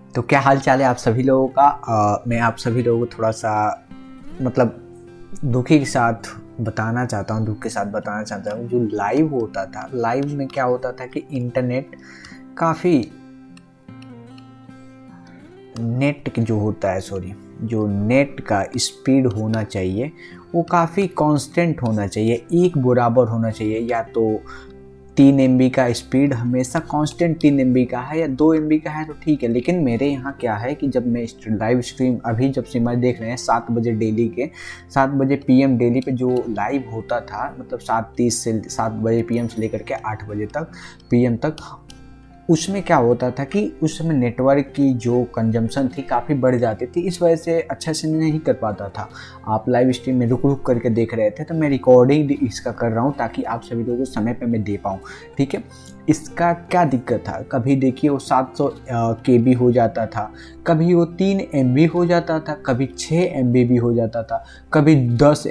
तो क्या हाल चाल है आप सभी लोगों का। मैं आप सभी लोगों को थोड़ा सा मतलब दुखी के साथ बताना चाहता हूँ, दुख के साथ बताना चाहता हूँ। जो लाइव होता था, लाइव में क्या होता था कि इंटरनेट काफ़ी नेट जो होता है सॉरी जो नेट का स्पीड होना चाहिए वो काफ़ी कांस्टेंट होना चाहिए, एक बराबर होना चाहिए। या तो 3 MB का स्पीड हमेशा कांस्टेंट 3 MB का है या 2 MB का है तो ठीक है। लेकिन मेरे यहाँ क्या है कि जब मैं लाइव स्ट्रीम अभी जब से मैं देख रहे हैं 7 बजे डेली के 7 बजे PM डेली पे जो लाइव होता था, मतलब 7:30 से 7 बजे PM से लेकर के 8 बजे तक PM तक, उसमें क्या होता था कि उस समय नेटवर्क की जो कंजम्पशन थी काफ़ी बढ़ जाती थी। इस वजह से अच्छा से नहीं कर पाता था। आप लाइव स्ट्रीम में रुक रुक करके देख रहे थे, तो मैं रिकॉर्डिंग इसका कर रहा हूँ ताकि आप सभी लोगों को समय पे मैं दे पाऊँ। ठीक है, इसका क्या दिक्कत था, कभी देखिए वो 700 KB हो जाता था, कभी वो 3 MB हो जाता था, कभी 6 MB भी हो जाता था, कभी 10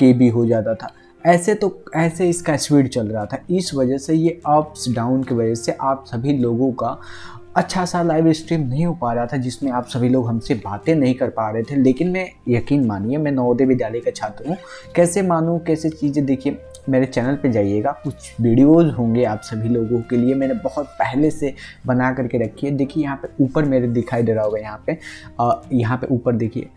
KB हो जाता था। ऐसे इसका स्पीड चल रहा था। इस वजह से ये अप्स डाउन की वजह से आप सभी लोगों का अच्छा सा लाइव स्ट्रीम नहीं हो पा रहा था, जिसमें आप सभी लोग हमसे बातें नहीं कर पा रहे थे। लेकिन मैं यकीन मानिए, मैं नवोदय विद्यालय का छात्र हूँ, कैसे मानूँ कैसे चीज़ें। देखिए मेरे चैनल पे जाइएगा, कुछ वीडियोज़ होंगे आप सभी लोगों के लिए, मैंने बहुत पहले से बना करके रखी है। देखिए यहाँ पे ऊपर मेरे दिखाई दे रहा होगा, यहाँ पे ऊपर देखिए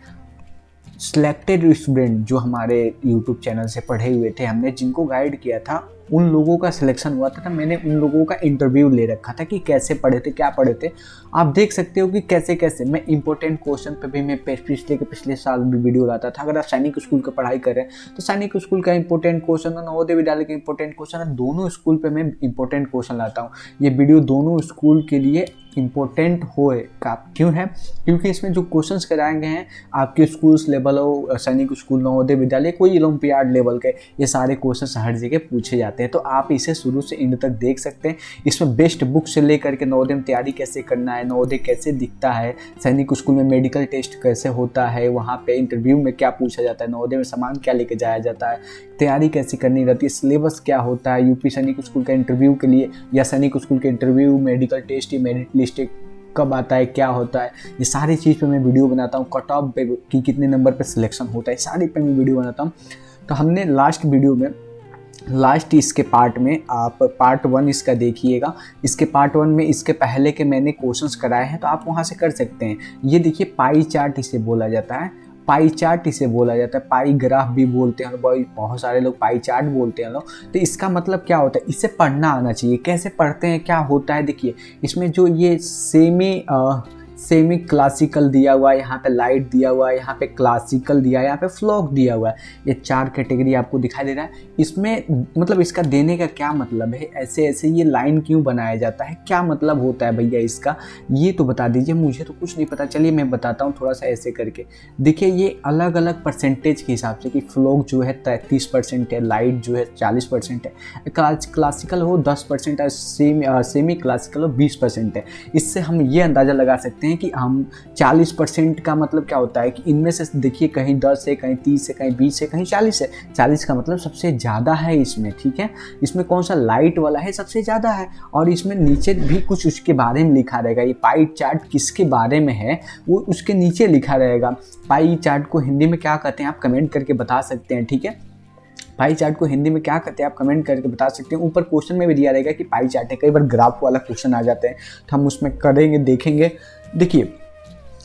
सिलेक्टेड स्टूडेंट जो हमारे यूट्यूब चैनल से पढ़े हुए थे, हमने जिनको गाइड किया था उन लोगों का सिलेक्शन हुआ था। मैंने उन लोगों का इंटरव्यू ले रखा था कि कैसे पढ़े थे, क्या पढ़े थे। आप देख सकते हो कि कैसे कैसे मैं इंपॉर्टेंट क्वेश्चन पे भी मैं पिछले साल भी वीडियो लाता था। अगर आप सैनिक स्कूल की पढ़ाई कर रहे हैं तो सैनिक स्कूल का इंपॉर्टेंट क्वेश्चन और नवोदय विद्यालय का इंपॉर्टेंट क्वेश्चन है, दोनों स्कूल पे मैं इंपॉर्टेंट क्वेश्चन लाता हूँ। ये वीडियो दोनों स्कूल के लिए इम्पोर्टेंट होए का क्यों है, क्योंकि इसमें जो क्वेश्चंस कराए गए हैं आपके स्कूल्स लेवल हो, सैनिक स्कूल, नवोदय विद्यालय, कोई ओलंपियाड लेवल के, ये सारे क्वेश्चंस हर जगह पूछे जाते हैं। तो आप इसे शुरू से एंड तक देख सकते हैं। इसमें बेस्ट बुक से लेकर के नवोदय में तैयारी कैसे करना है, नवोदय कैसे दिखता है, सैनिक स्कूल में मेडिकल टेस्ट कैसे होता है, वहाँ पे इंटरव्यू में क्या पूछा जाता है, नवोदय में सामान क्या लेके जाया जाता है, तैयारी कैसे करनी रहती है, सिलेबस क्या होता है, यूपी सैनिक स्कूल का इंटरव्यू के लिए या सैनिक स्कूल के इंटरव्यू, मेडिकल टेस्ट या मेरिट लिस्ट कब आता है, क्या होता है, ये सारी चीज़ पे मैं वीडियो बनाता हूँ। कट ऑफ पे कि कितने नंबर पे सिलेक्शन होता है, सारी पे मैं वीडियो बनाता हूँ। तो हमने लास्ट इसके पार्ट में, आप पार्ट 1 इसका देखिएगा। इसके पार्ट 1 में इसके पहले के मैंने क्वेश्चंस कराए हैं, तो आप वहाँ से कर सकते हैं। ये देखिए पाई चार्ट इसे बोला जाता है, पाई चार्ट इसे बोला जाता है, पाई ग्राफ भी बोलते हैं, बहुत सारे लोग पाई चार्ट बोलते हैं लोग। तो इसका मतलब क्या होता है, इसे पढ़ना आना चाहिए। कैसे पढ़ते हैं, क्या होता है, देखिए इसमें जो ये सेमी क्लासिकल दिया हुआ है, यहाँ पे लाइट दिया हुआ है, यहाँ पे क्लासिकल दिया है, यहाँ पे फ्लोक दिया हुआ है, ये 4 कैटेगरी आपको दिखाई दे रहा है। इसमें मतलब इसका देने का क्या मतलब है, ऐसे ऐसे ये लाइन क्यों बनाया जाता है, क्या मतलब होता है भैया इसका, ये तो बता दीजिए। मुझे तो कुछ नहीं पता, चलिए मैं बताता हूँ थोड़ा सा ऐसे करके। देखिए ये अलग अलग परसेंटेज के हिसाब से कि फ्लोक जो है 33% है, लाइट जो है 40% है, क्लासिकल हो 10% है, सेमी क्लासिकल हो 20% है। इससे हम ये अंदाज़ा लगा सकते हैं कि हम 40% का मतलब क्या होता है कि इनमें से देखिए कहीं 10 है, कहीं 30 है, कहीं 20 है, कहीं 40 है। 40 का मतलब सबसे ज़्यादा है इसमें, ठीक है। इसमें कौन सा लाइट वाला है, सबसे ज़्यादा है। और इसमें नीचे भी कुछ उसके बारे में लिखा रहेगा, ये पाई चार्ट किसके बारे में है वो उसके नीचे लिखा रहेगा। पाई चार्ट को हिंदी में क्या कहते हैं आप कमेंट करके बता सकते हैं, ठीक है। पाई चार्ट को हिंदी में क्या कहते हैं आप कमेंट करके बता सकते हैं। ऊपर क्वेश्चन में भी दिया रहेगा कि पाई चार्ट है। कई बार ग्राफ वाला क्वेश्चन आ जाते हैं तो हम उसमें करेंगे, देखेंगे। देखिए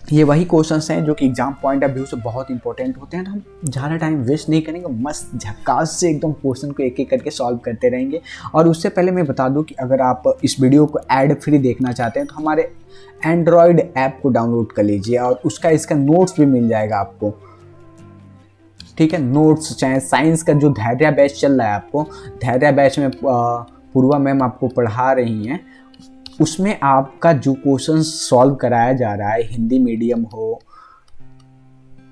ये वही क्वेश्चंस हैं जो कि एग्जाम पॉइंट ऑफ व्यू से बहुत इंपॉर्टेंट होते हैं। तो हम ज़्यादा टाइम वेस्ट नहीं करेंगे, मस्त झक्कास से एकदम क्वेश्चन को एक एक करके सॉल्व करते रहेंगे। और उससे पहले मैं बता दूं कि अगर आप इस वीडियो को एड फ्री देखना चाहते हैं तो हमारे एंड्रॉयड ऐप को डाउनलोड कर लीजिए और इसका नोट्स भी मिल जाएगा आपको, ठीक है। नोट्स चाहे साइंस का जो धैर्य बैच चल रहा है, आपको धैर्य बैच में पूर्वा मैम आपको पढ़ा रही हैं, उसमें आपका जो क्वेश्चन सॉल्व कराया जा रहा है, हिंदी मीडियम हो,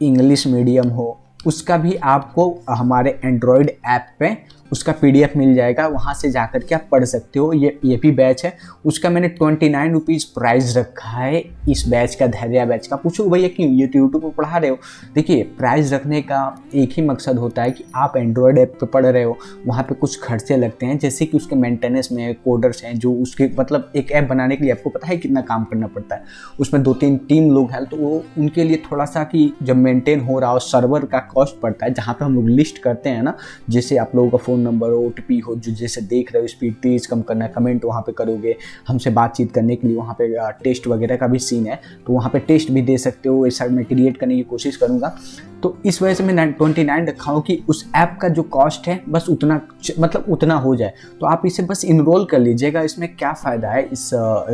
इंग्लिश मीडियम हो, उसका भी आपको हमारे एंड्रॉयड ऐप पे उसका PDF मिल जाएगा, वहाँ से जा कर के आप पढ़ सकते हो। ये भी बैच है, उसका मैंने 29 रुपीज़ प्राइस रखा है इस बैच का, धैर्य बैच का। पूछो भैया क्यों, ये तो यूट्यूब पर पढ़ा रहे हो। देखिए प्राइस रखने का एक ही मकसद होता है कि आप एंड्रॉयड ऐप पे पढ़ रहे हो, वहाँ पे कुछ खर्चे लगते हैं, जैसे कि उसके मेंटेनेंस में कोडर्स हैं जो उसके मतलब एक ऐप बनाने के लिए आपको पता है कितना काम करना पड़ता है, उसमें 2-3 टीम लोग हैं, तो वो उनके लिए थोड़ा सा कि जब मेंटेन हो रहा हो सर्वर का कॉस्ट पड़ता है, जहाँ पे हम लोग लिस्ट करते हैं ना, जैसे आप लोगों का फ़ोन नंबर हो, OTP हो, जो जैसे देख रहे हो, स्पीड तेज कम करना है, कमेंट वहाँ पे करोगे, हमसे बातचीत करने के लिए वहाँ पे टेस्ट वगैरह का भी सीन है, तो वहाँ पे टेस्ट भी दे सकते हो, इस साइड में क्रिएट करने की कोशिश करूँगा। तो इस वजह से मैं 29 रखा हूँ कि उस ऐप का जो कॉस्ट है बस उतना, मतलब उतना हो जाए, तो आप इसे बस इनरोल कर लीजिएगा। इसमें क्या फ़ायदा है, इस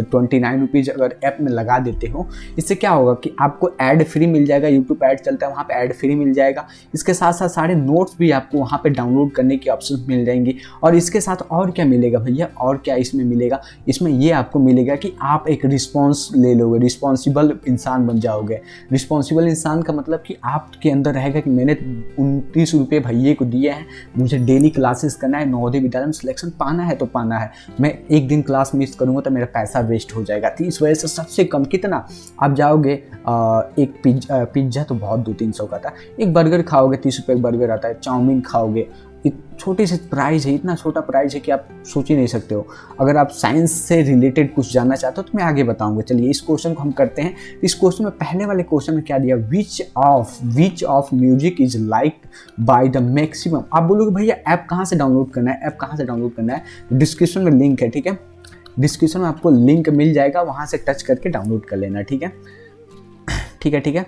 29 रुपीज़ अगर ऐप में लगा देते हो, इससे क्या होगा कि आपको ऐड फ्री मिल जाएगा, यूट्यूब ऐड चलता है वहाँ पे ऐड फ्री मिल जाएगा, इसके साथ साथ सारे नोट्स भी आपको वहाँ पे डाउनलोड करने की ऑप्शन मिल जाएंगी। और इसके साथ और क्या मिलेगा भैया, और क्या इसमें मिलेगा, इसमें ये आपको मिलेगा कि आप एक रिस्पॉन्स ले लोगे, रिस्पॉन्सिबल इंसान बन जाओगे। रिस्पॉन्सिबल इंसान का मतलब कि आपके अंदर रहेगा कि मैंने 29 रुपये भैया को दिए हैं, मुझे डेली क्लासेस करना है, नवोदय विद्यालय में सिलेक्शन पाना है तो पाना है, मैं एक दिन क्लास मिस करूँगा तो मेरा पैसा वेस्ट हो जाएगा। तो इस वजह से सबसे कम कितना आप जाओगे, एक पिज्ज़ा तो बहुत 200-300 का था, एक बर्गर खाओगे 30 रुपये बर्गर आता है, चाउमीन खाओगे, छोटी सी प्राइस है, इतना छोटा प्राइस है कि आप सोच ही नहीं सकते हो। अगर आप साइंस से रिलेटेड कुछ जानना चाहते हो तो मैं आगे बताऊंगा। चलिए इस क्वेश्चन को हम करते हैं। इस क्वेश्चन में पहले वाले क्वेश्चन में क्या दिया, which of music is like by the maximum. आप बोलोगे भैया ऐप कहाँ से डाउनलोड करना है, ऐप कहाँ से डाउनलोड करना है, डिस्क्रिप्शन में लिंक है, ठीक है, डिस्क्रिप्शन में आपको लिंक मिल जाएगा, वहाँ से टच करके डाउनलोड कर लेना, ठीक है, ठीक है, ठीक है,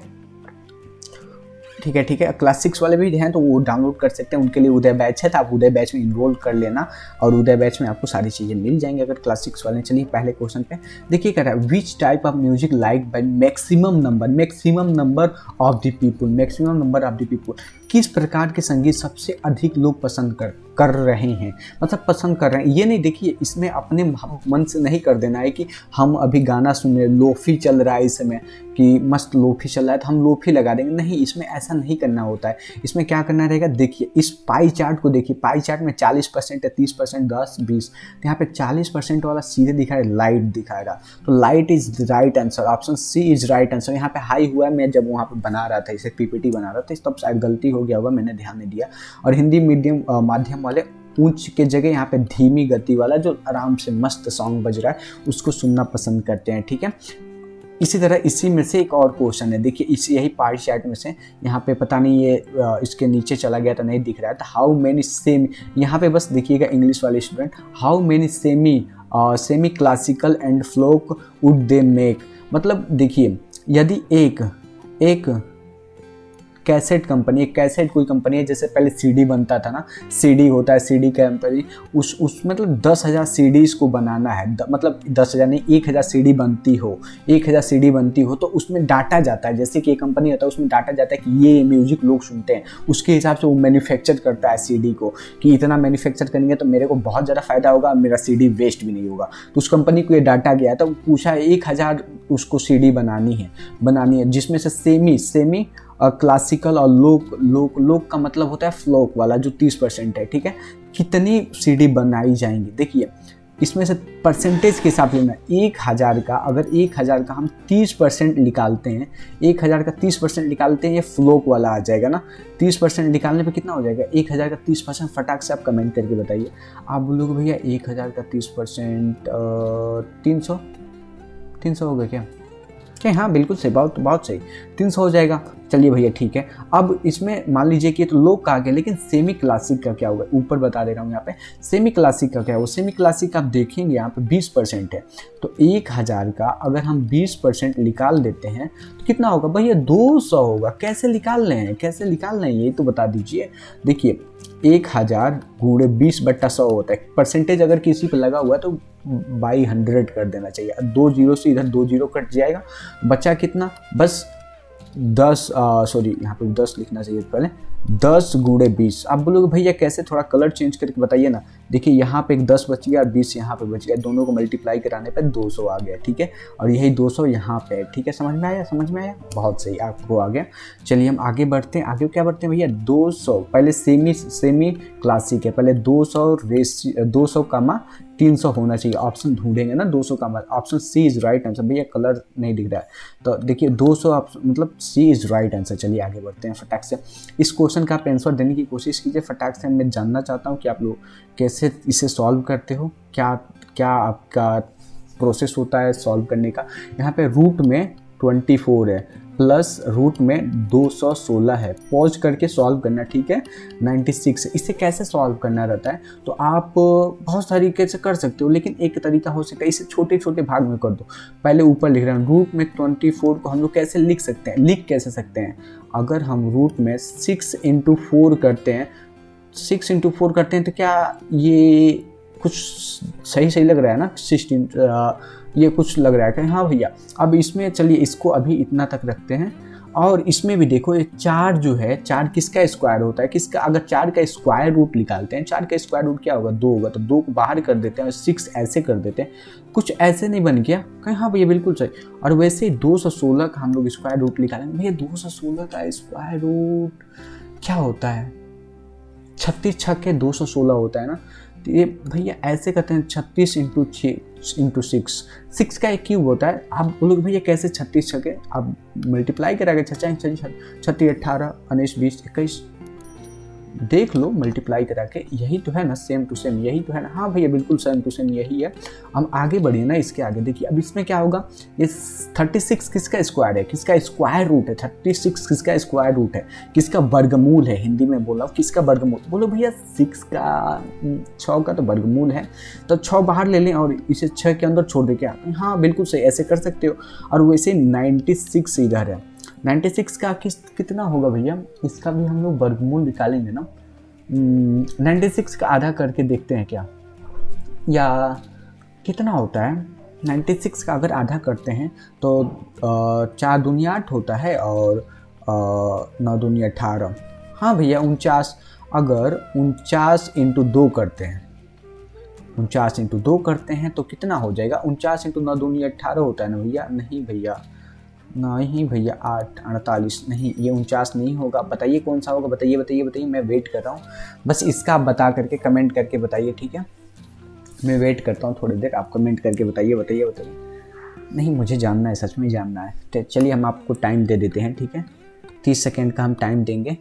ठीक है, ठीक है। क्लास 6 वाले भी हैं तो वो डाउनलोड कर सकते हैं, उनके लिए उदय बैच है, तो आप उदय बैच में इनरोल कर लेना और उदय बैच में आपको सारी चीज़ें मिल जाएंगी अगर क्लास 6 वाले। चलिए पहले क्वेश्चन पे देखिए, कह रहा है which type of music like by maximum number of the people, maximum number of the people, किस प्रकार के संगीत सबसे अधिक लोग पसंद कर रहे हैं, मतलब पसंद कर रहे हैं। ये नहीं, देखिए इसमें अपने मन से नहीं कर देना है कि हम अभी गाना सुन रहे, लोफी चल रहा है इस समय कि मस्त लोफी चल रहा है तो हम लोफी लगा देंगे, नहीं, इसमें ऐसा नहीं करना होता है। इसमें क्या करना रहेगा, देखिए इस पाई चार्ट को देखिए, पाई चार्ट में 40% है, 30%, 10, 20, तो यहाँ पे 40% वाला सीधे दिखा रहा है, लाइट दिखाएगा, तो light is right answer, option C is right answer. यहाँ पे हाई हुआ है, मैं जब वहाँ पे बना रहा था, इसे PPT बना रहा था, तब शायद गलती हो गया होगा, मैंने ध्यान नहीं दिया। और हिंदी मीडियम माध्यम वाले ऊंच के जगह यहाँ पे धीमी गति वाला जो आराम से मस्त सॉन्ग बज रहा है उसको सुनना पसंद करते हैं, ठीक है। इसी तरह इसी में से एक और क्वेश्चन है, देखिए इसी यही पाई चार्ट में से, यहाँ पे पता नहीं ये इसके नीचे चला गया तो नहीं दिख रहा है, तो हाउ मेनी सेमी, यहाँ पे बस देखिएगा इंग्लिश वाले student, how many semi classical and folk would they make, मतलब देखिए यदि एक कैसेट कंपनी, एक कैसेट कोई कंपनी है, जैसे पहले CD बनता था ना, CD होता है, CD कंपनी, उस मतलब 10,000 CDs को बनाना है, मतलब 10,000 नहीं, 1,000 CD बनती हो, 1,000 CD बनती हो, तो उसमें डाटा जाता है, जैसे कि एक कंपनी होता है उसमें डाटा जाता है कि ये म्यूजिक लोग सुनते हैं, उसके हिसाब से वो मैन्युफैक्चर करता है CD को, कि इतना मैन्युफैक्चर करेंगे तो मेरे को बहुत ज़्यादा फायदा होगा, मेरा CD वेस्ट भी नहीं होगा। तो उस कंपनी को ये डाटा गया है, तो पूछा 1,000 उसको CD बनानी है, जिसमें से सेमी क्लासिकल और लोक का मतलब होता है फ्लोक वाला जो 30% है, ठीक है, कितनी CD बनाई जाएंगी। देखिए इसमें से परसेंटेज के हिसाब से लेना, 1,000 का, अगर 1,000 का हम 30% निकालते हैं, 1,000 का 30% निकालते हैं, ये फ्लोक वाला आ जाएगा ना, 30% निकालने पे कितना हो जाएगा, 1,000 का 30%, फटाक से आप कमेंट करके बताइए। आप बोलोगे भैया 1,000 का 30% 300 हो गया क्या, हाँ बिल्कुल सही, बहुत सही, 300 हो जाएगा। चलिए भैया ठीक है। अब इसमें मान लीजिए कि तो लोग का आ गया, लेकिन सेमी क्लासिक का क्या होगा, ऊपर बता दे रहा हूँ यहाँ पे, सेमी क्लासिक का क्या होगा। सेमी क्लासिक आप देखेंगे यहाँ पे 20% है, तो 1,000 का अगर हम 20% निकाल देते हैं तो कितना होगा भैया, 200 होगा। कैसे निकाल रहे हैं ये तो बता दीजिए। देखिए 1,000 गुणे 20/100 होता है, परसेंटेज अगर किसी पे लगा हुआ है तो बाई 100 कर देना चाहिए, 2 जीरो से इधर 2 जीरो कट जाएगा, बचा कितना, बस 10, यहाँ पे 10 लिखना चाहिए पहले, 10 गुणे 20। आप बोलोगे भैया कैसे, थोड़ा कलर चेंज करके बताइए ना, देखिए यहाँ पे एक 10 बच गया और 20 यहाँ पे बच गया, दोनों को मल्टीप्लाई कराने पर 200 आ गया, ठीक है। और यही 200 यहाँ पे है, ठीक है। समझ में आया, समझ में आया, बहुत सही, आपको आ गया। चलिए हम आगे बढ़ते हैं। आगे क्या बढ़ते हैं भैया, 200 पहले सेमी क्लासिक है, पहले 200 का 300 होना चाहिए। ऑप्शन ढूंढेंगे ना, 200 का option C is right answer. भैया कलर नहीं दिख रहा है, तो देखिए 200 मतलब सी इज राइट आंसर। चलिए आगे बढ़ते हैं फटाक से। इस क्वेश्चन का आप आंसर देने की कोशिश कीजिए फटाक से। मैं जानना चाहता हूँ कि आप लोग कैसे इसे सॉल्व करते हो, क्या क्या आपका प्रोसेस होता है सॉल्व करने का। यहाँ पे रूट में 24 है प्लस रूट में 216 है, पॉज करके सॉल्व करना, ठीक है। 96 इसे कैसे सॉल्व करना रहता है, तो आप बहुत तरीके से कर सकते हो, लेकिन एक तरीका हो सकता है इसे छोटे छोटे भाग में कर दो। पहले ऊपर लिख रहे हैं रूट में 24 को हम लोग कैसे लिख सकते हैं, लिख कैसे सकते हैं। अगर हम रूट में 6 × 4 करते हैं, 6 × 4 करते हैं तो क्या ये कुछ सही लग रहा है ना, 16 ये कुछ लग रहा है कि हाँ भैया। अब इसमें चलिए इसको अभी इतना तक रखते हैं, और इसमें भी देखो ये 4 जो है, 4 किसका स्क्वायर होता है, किसका। अगर 4 का स्क्वायर रूट निकालते हैं, 4 का स्क्वायर रूट क्या होगा, 2 होगा, तो 2 को बाहर कर देते हैं और 6 ऐसे कर देते हैं। कुछ ऐसे नहीं बन गया कहीं, हाँ भैया बिल्कुल सही। और वैसे 216 का हम लोग स्क्वायर रूट निकालेंगे। भैया 216 का स्क्वायर रूट क्या होता है, 36 छक्के 216 होता है ना। तो ये भैया ऐसे करते हैं 36 × 6, 6 का एक क्यूब होता है। आप बोलोगे भैया कैसे 36 छक्के, आप मल्टीप्लाई कराएंगे 36 18 19 20 21, देख लो मल्टीप्लाई करा के, यही तो है ना, सेम टू सेम यही तो है ना। हाँ भैया बिल्कुल सेम टू सेम यही है। हम आगे बढ़िए ना, इसके आगे देखिए अब इसमें क्या होगा, ये 36 किसका स्क्वायर है, किसका स्क्वायर रूट है, 36 किसका स्क्वायर रूट है, किसका वर्गमूल है, हिंदी में बोला किसका वर्गमूल। बोलो भैया 6 का तो वर्गमूल है, तो 6 बाहर ले लें और इसे 6 के अंदर छोड़ दे क्या। हाँ बिल्कुल सही, ऐसे कर सकते हो। और वैसे 96 इधर है, 96 का कितना होगा भैया, इसका भी हम लोग वर्गमूल निकालेंगे ना। 96 का आधा करके देखते हैं क्या, या कितना होता है 96 का अगर आधा करते हैं तो 4 दूनी 8 होता है और 9 दूनी 18। हाँ भैया 49, अगर 49 × 2 करते हैं, 49 × 2 करते हैं तो कितना हो जाएगा, 49 × 9 दूनी 18 होता है ना भैया। नहीं भैया 8 48 नहीं, ये 49 नहीं होगा। बताइए कौन सा होगा, बताइए, मैं वेट कर रहा हूँ। बस इसका आप बता करके कमेंट करके बताइए, ठीक है। मैं वेट करता हूँ थोड़ी देर, आप कमेंट करके बताइए। नहीं मुझे जानना है, सच में जानना है। चलिए हम आपको टाइम दे देते हैं, ठीक है। 30 सेकेंड का हम टाइम देंगे।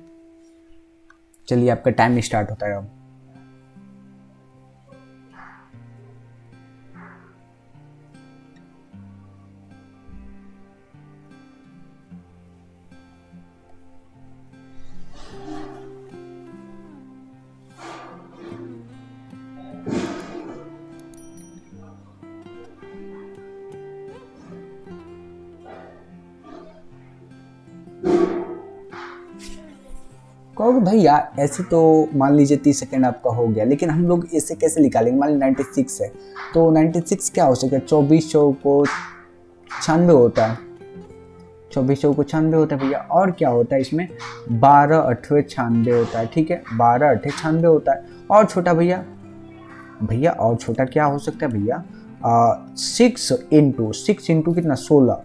चलिए आपका टाइम स्टार्ट होता है अब। कहोगे भैया ऐसे तो मान लीजिए 30 सेकेंड आपका हो गया, लेकिन हम लोग इसे कैसे निकालेंगे। मान लीजिए 96 है, तो 96 क्या हो सकता है, 24 को 96 होता है, 24 को 96 होता है भैया। और क्या होता है इसमें, 12 8 96 होता है, ठीक है, 12 8 96 होता है। और छोटा भैया और छोटा क्या हो सकता है भैया, 6 × कितना, 16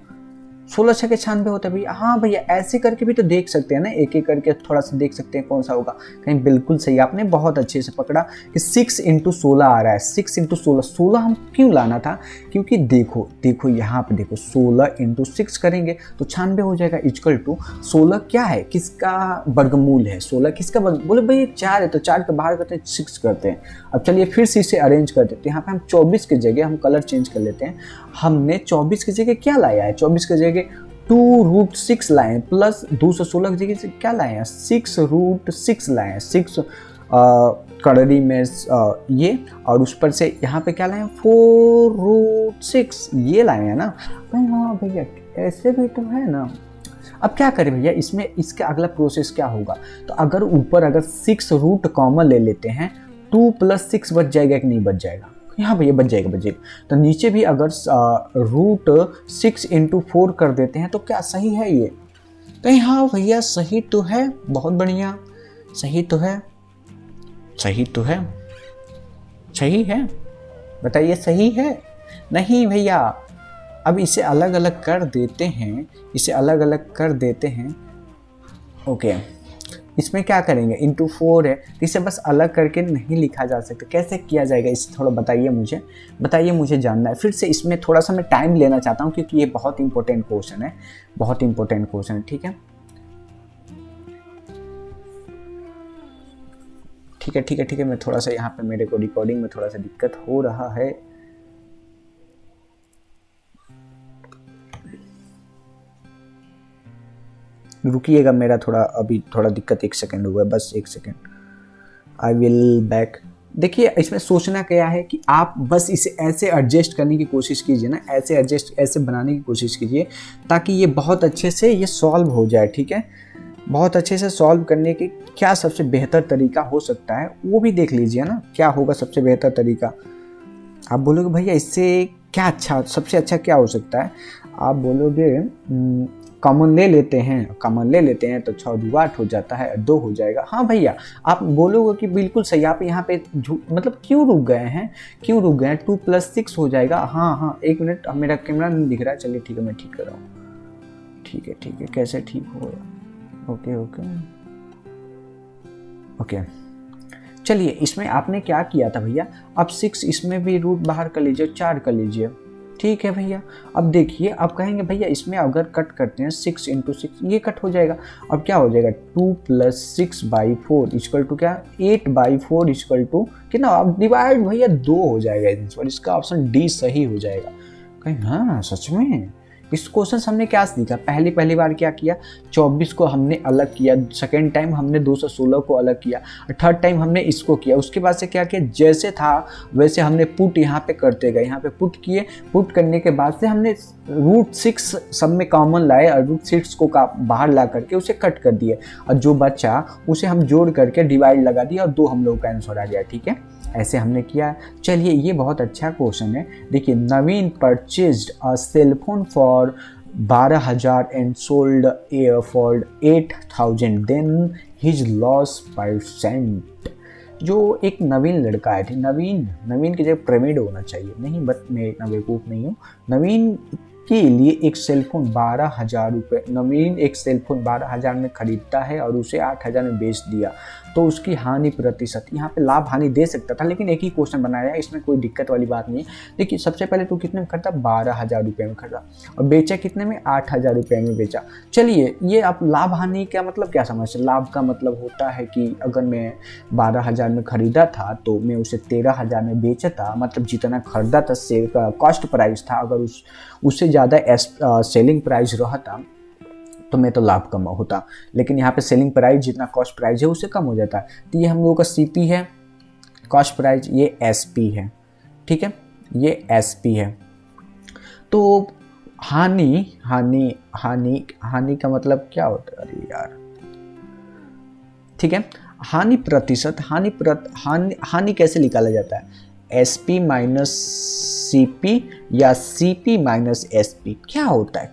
6 के 96 होता है भैया। हाँ भैया ऐसे करके भी तो देख सकते हैं ना, एक एक करके थोड़ा सा देख सकते हैं कौन सा होगा। कहीं बिल्कुल सही, आपने बहुत अच्छे से पकड़ा कि 6 × 16 आ रहा है। 6 × 16 हम क्यों लाना था, क्योंकि देखो यहाँ पे देखो 16 × 6 करेंगे तो 96 हो जाएगा, इक्वल टू 16 क्या है, किसका वर्गमूल है, 16 किसका वर्ग। बोले भाई 4 है तो 4 के बाहर करते हैं, 6 करते हैं। अब चलिए फिर से इसे अरेंज कर देते हैं। यहाँ पे हम 24 की जगह हम कलर चेंज कर लेते हैं। हमने 24 की जगह क्या लाया है, 24 की जगह 2√6 लाए हैं, प्लस 216 की जगह से क्या लाए हैं, 6√6 लाए हैं। 6 कड़री में ये, और उस पर से यहाँ पे क्या लाए हैं, 4√6 ये लाए हैं ना। हाँ भैया ऐसे भी तो है ना। अब क्या करें भैया, इसमें इसका अगला प्रोसेस क्या होगा, तो अगर ऊपर अगर 6 रूट कॉमन ले लेते हैं, 2 + 6 बच जाएगा कि नहीं बच जाएगा। हाँ भैया बच जाएगा। तो नीचे भी अगर √6 × 4 कर देते हैं तो क्या सही है ये, तो हाँ भैया सही तो है, बहुत बढ़िया, सही तो है। सही है? बताइए सही है? नहीं भैया, अब इसे अलग अलग कर देते हैं, इसे अलग अलग कर देते हैं। ओके, इसमें क्या करेंगे, इंटू 4 है, इसे बस अलग करके नहीं लिखा जा सकता। कैसे किया जाएगा इसे थोड़ा बताइए मुझे जानना है। फिर से इसमें थोड़ा सा मैं टाइम लेना चाहता हूँ क्योंकि ये बहुत इंपॉर्टेंट क्वेश्चन है, बहुत इंपॉर्टेंट क्वेश्चन है। ठीक है, ठीक है, ठीक है, ठीक है। मैं थोड़ा सा यहाँ पे मेरे को रिकॉर्डिंग में थोड़ा सा दिक्कत हो रहा है। रुकिएगा, मेरा थोड़ा अभी थोड़ा दिक्कत, 1 सेकेंड हुआ है, बस 1 सेकेंड। I will back. देखिए इसमें सोचना क्या है कि आप बस इसे ऐसे एडजस्ट करने की कोशिश कीजिए ना, ऐसे बनाने की कोशिश कीजिए ताकि ये बहुत अच्छे से ये सॉल्व हो जाए। ठीक है, बहुत अच्छे से सॉल्व करने की क्या सबसे बेहतर तरीका हो सकता है वो भी देख लीजिए ना, क्या होगा सबसे बेहतर तरीका। आप बोलोगे भैया इससे क्या अच्छा, सबसे अच्छा क्या हो सकता है? आप बोलोगे कॉमन ले लेते हैं तो 6 दूनी 8 हो जाता है, 2 हो जाएगा। हाँ भैया, आप बोलोगे कि बिल्कुल सही, आप यहाँ पे मतलब क्यों रुक गए हैं, 2 + 6 हो जाएगा। हाँ 1 मिनट, मेरा कैमरा नहीं दिख रहा है। चलिए ठीक है, मैं ठीक कर रहा हूँ। ठीक है, कैसे ठीक होगा? ओके, चलिए इसमें आपने क्या किया था भैया, अब 6 इसमें भी रूट बाहर कर लीजिए, 4 कर लीजिए। ठीक है भैया, अब देखिए, अब कहेंगे भैया इसमें अगर कट करते हैं 6 × 6, ये कट हो जाएगा। अब क्या हो जाएगा, 2 + 6/4 इक्वल टू क्या, 8/4 इक्वल टू कितना। अब डिवाइड भैया 2 हो जाएगा, इसका ऑप्शन डी सही हो जाएगा। कहीं हाँ सच में इस क्वेश्चन से हमने क्या सीखा, पहली बार क्या किया, 24 को हमने अलग किया, सेकेंड टाइम हमने 216 को अलग किया, थर्ड टाइम हमने इसको किया। उसके बाद से क्या किया, जैसे था वैसे हमने पुट यहाँ पे करते गए, यहाँ पे पुट किए। पुट करने के बाद से हमने √6 सब में कॉमन लाए और √6 को बाहर ला करके उसे कट कर दिए, और जो बचा उसे हम जोड़ करके डिवाइड लगा दिया और 2 हम लोग का आंसर आ गया। ठीक है, ऐसे हमने किया। चलिए ये बहुत अच्छा क्वेश्चन है। देखिए, Naveen purchased a cell phone for 12,000 and sold for 8,000, then his loss %। जो एक नवीन लड़का है, नवीन की जगह प्रवीण होना चाहिए, नहीं बट मैं इतना बेवकूफ़ नहीं हूँ। नवीन के लिए एक सेलफोन 12,000 रुपये, नवीन एक सेलफोन 12,000 में खरीदता है और उसे 8,000 में बेच दिया, तो उसकी हानि प्रतिशत, यहाँ पे लाभ हानि दे सकता था लेकिन एक ही क्वेश्चन बनाया है, इसमें कोई दिक्कत वाली बात नहीं है। देखिए सबसे पहले तो कितने में खरीदा, 12,000 रुपये में खरीदा, और बेचा कितने में, 8,000 रुपये में बेचा। चलिए ये आप लाभ हानि का मतलब क्या समझते हैं? लाभ का मतलब होता है कि अगर मैं 12,000 में खरीदा था तो मैं उसे 13,000 में बेचता, मतलब जितना खरीदा था से कॉस्ट प्राइस था, अगर उससे ज़्यादा सेलिंग प्राइस रहता तो मैं तो लाभ कम होता, लेकिन यहाँ पे सेलिंग प्राइस जितना कॉस्ट प्राइस है उससे कम हो जाता है। तो ये हम लोगों का सीपी है, कॉस्ट प्राइस, ये एसपी है। ठीक है, ये एसपी है। तो हानि का मतलब क्या होता है, अरे यार, ठीक है, हानि प्रतिशत, हानि कैसे निकाला जाता है, SP - CP या CP - SP, क्या होता है?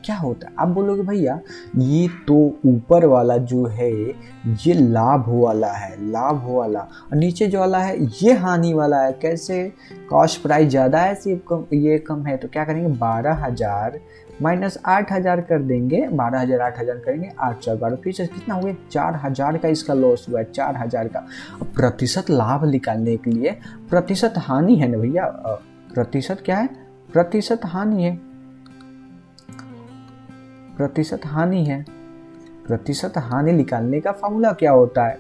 आप बोलोगे भैया ये तो ऊपर वाला जो है ये लाभ वाला है, और नीचे जो वाला है ये हानि वाला है। कैसे? कॉस्ट प्राइस ज़्यादा है, सिर्फ ये कम है, तो क्या करेंगे, 12,000 - 8,000 कर देंगे, 12,000 8,000 करेंगे, 8/4 फिर से कितना हो गया, 4,000 का इसका लॉस हुआ है, 4,000 का। अब प्रतिशत लाभ निकालने के लिए प्रतिशत हानि है ना भैया, प्रतिशत क्या है, प्रतिशत हानि है, प्रतिशत हानि निकालने का फॉर्मूला क्या होता है,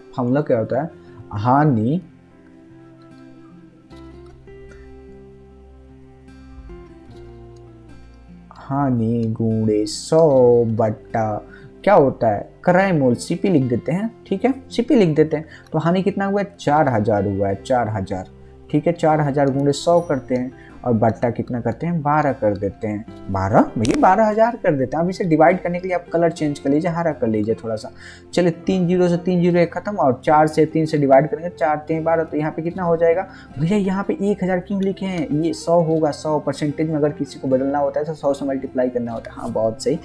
हानि गुणे 100 बटा क्या होता है, क्रय मूल, सीपी लिख देते हैं। ठीक है, सीपी लिख देते हैं। तो हानि कितना हुआ है, 4,000 हुआ है, 4,000। ठीक है, 4,000 गुणे 100 करते हैं, और बट्टा कितना करते हैं 12 कर देते हैं। 12 भैया 12,000 कर देते हैं। अब इसे डिवाइड करने के लिए आप कलर चेंज कर लीजिए, हरा कर लीजिए थोड़ा सा। चलिए 3 जीरो से 3 जीरो एक खत्म, और 4 से 3 से डिवाइड करेंगे, 4 3 12, तो यहाँ पे कितना हो जाएगा भैया, यहाँ पे 1000 क्यों लिखे हैं, ये 100 होगा। 100 परसेंटेज में अगर किसी को बदलना होता है तो 100 से मल्टीप्लाई करना होता है। हाँ बहुत सही।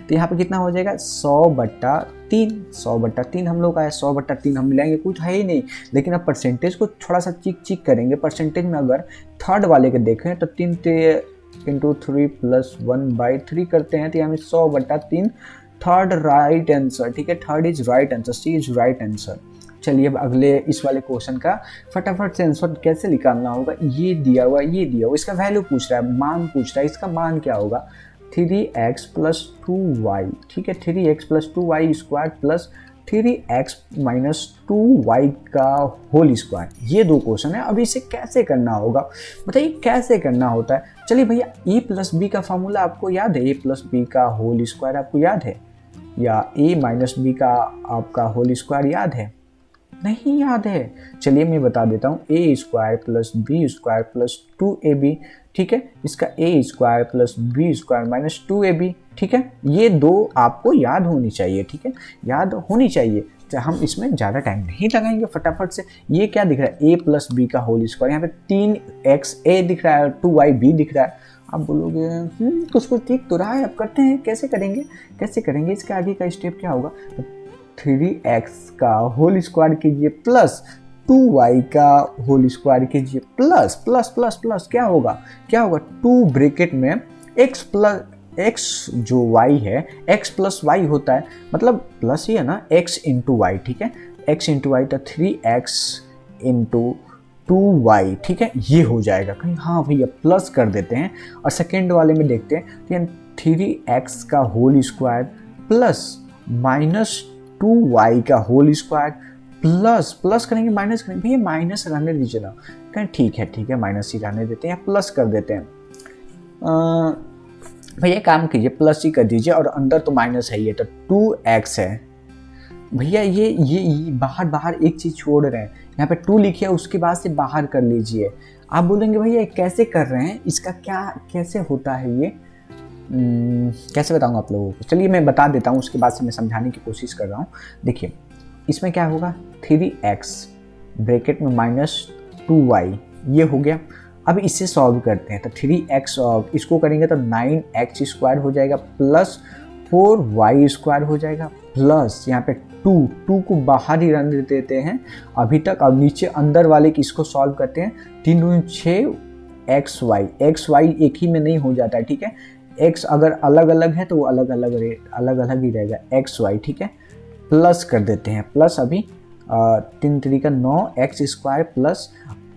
तो यहाँ पे कितना हो जाएगा 100/3। 100/3 हम लोग का है, 100/3 हम मिलाएंगे, कुछ है ही नहीं। लेकिन अब परसेंटेज को थोड़ा सा चिक करेंगे। परसेंटेज में अगर थर्ड वाले के देखें तो 3 × 3 + 1/3 करते हैं, तो यहाँ 100/3 थर्ड राइट आंसर। ठीक है, third is right answer, C is right answer. चलिए अब अगले इस वाले क्वेश्चन का फटाफट से आंसर कैसे निकालना होगा। ये दिया हुआ इसका वैल्यू पूछ रहा है, मान पूछ रहा है, इसका मान क्या होगा 3x + 2y। ठीक है, 3x + 2y square plus 3x - 2y का होल स्क्वायर। ये दो क्वेश्चन है। अब इसे कैसे करना होगा बताइए, कैसे करना होता है। चलिए भैया a + b का फॉर्मूला आपको याद है, a + b का होल स्क्वायर आपको याद है, या a - b का आपका होल स्क्वायर याद है? नहीं याद है। चलिए मैं बता देता हूँ, a² + b² + 2ab। ठीक है, इसका a² + b² - 2ab। ठीक है, ये दो आपको याद होनी चाहिए। ठीक है, याद होनी चाहिए। तो हम इसमें ज़्यादा टाइम नहीं लगाएंगे, फटाफट से। ये क्या दिख रहा है, a + b का होल स्क्वायर, यहाँ पे 3x a दिख रहा है और 2y b दिख रहा है। आप बोलोगे कुछ ठीक तो रहा है, अब करते हैं, कैसे करेंगे इसके आगे का स्टेप क्या होगा। 3x का होल स्क्वायर कीजिए प्लस 2y का होल स्क्वायर कीजिए प्लस प्लस प्लस प्लस क्या होगा 2 ब्रैकेट में x जो y है, x + y होता है, मतलब प्लस ही है ना, x × y। ठीक है, x × y तो 3x × 2y। ठीक है, ये हो जाएगा कहीं, हाँ भैया प्लस कर देते हैं। और सेकेंड वाले में देखते हैं, 3x का होल स्क्वायर प्लस -2y का होल स्क्वायर प्लस करेंगे, माइनस करेंगे, भैया माइनस रहने दीजिए ना, कहें ठीक है माइनस ही रहने देते हैं, प्लस कर देते हैं। भैया काम कीजिए, प्लस ही कर दीजिए, और अंदर तो माइनस है, ये तो 2x है। भैया ये बाहर एक चीज़ छोड़ रहे हैं, यहाँ पे 2 लिखिए, उसके बाद से बाहर कर लीजिए। आप बोलेंगे भैया कैसे कर रहे हैं, इसका क्या कैसे होता है ये, कैसे बताऊंगा आप लोगों को। चलिए मैं बता देता हूँ, उसके बाद से मैं समझाने की कोशिश कर रहा हूँ। देखिए इसमें क्या होगा, 3x ब्रैकेट में -2y, ये हो गया। अब इसे सॉल्व करते हैं, तो 3x इसको करेंगे तो 9x² हो जाएगा प्लस 4y² हो जाएगा प्लस यहाँ पे 2 को बाहर ही रहने देते हैं अभी तक। अब नीचे अंदर वाले की इसको सॉल्व करते हैं, 3 दूनी 6 xy एक ही में नहीं हो जाता है। ठीक है, x अगर अलग अलग है तो वो अलग अलग ही रहेगा xy। ठीक है, प्लस कर देते हैं, प्लस अभी 3 × 3 = 9x²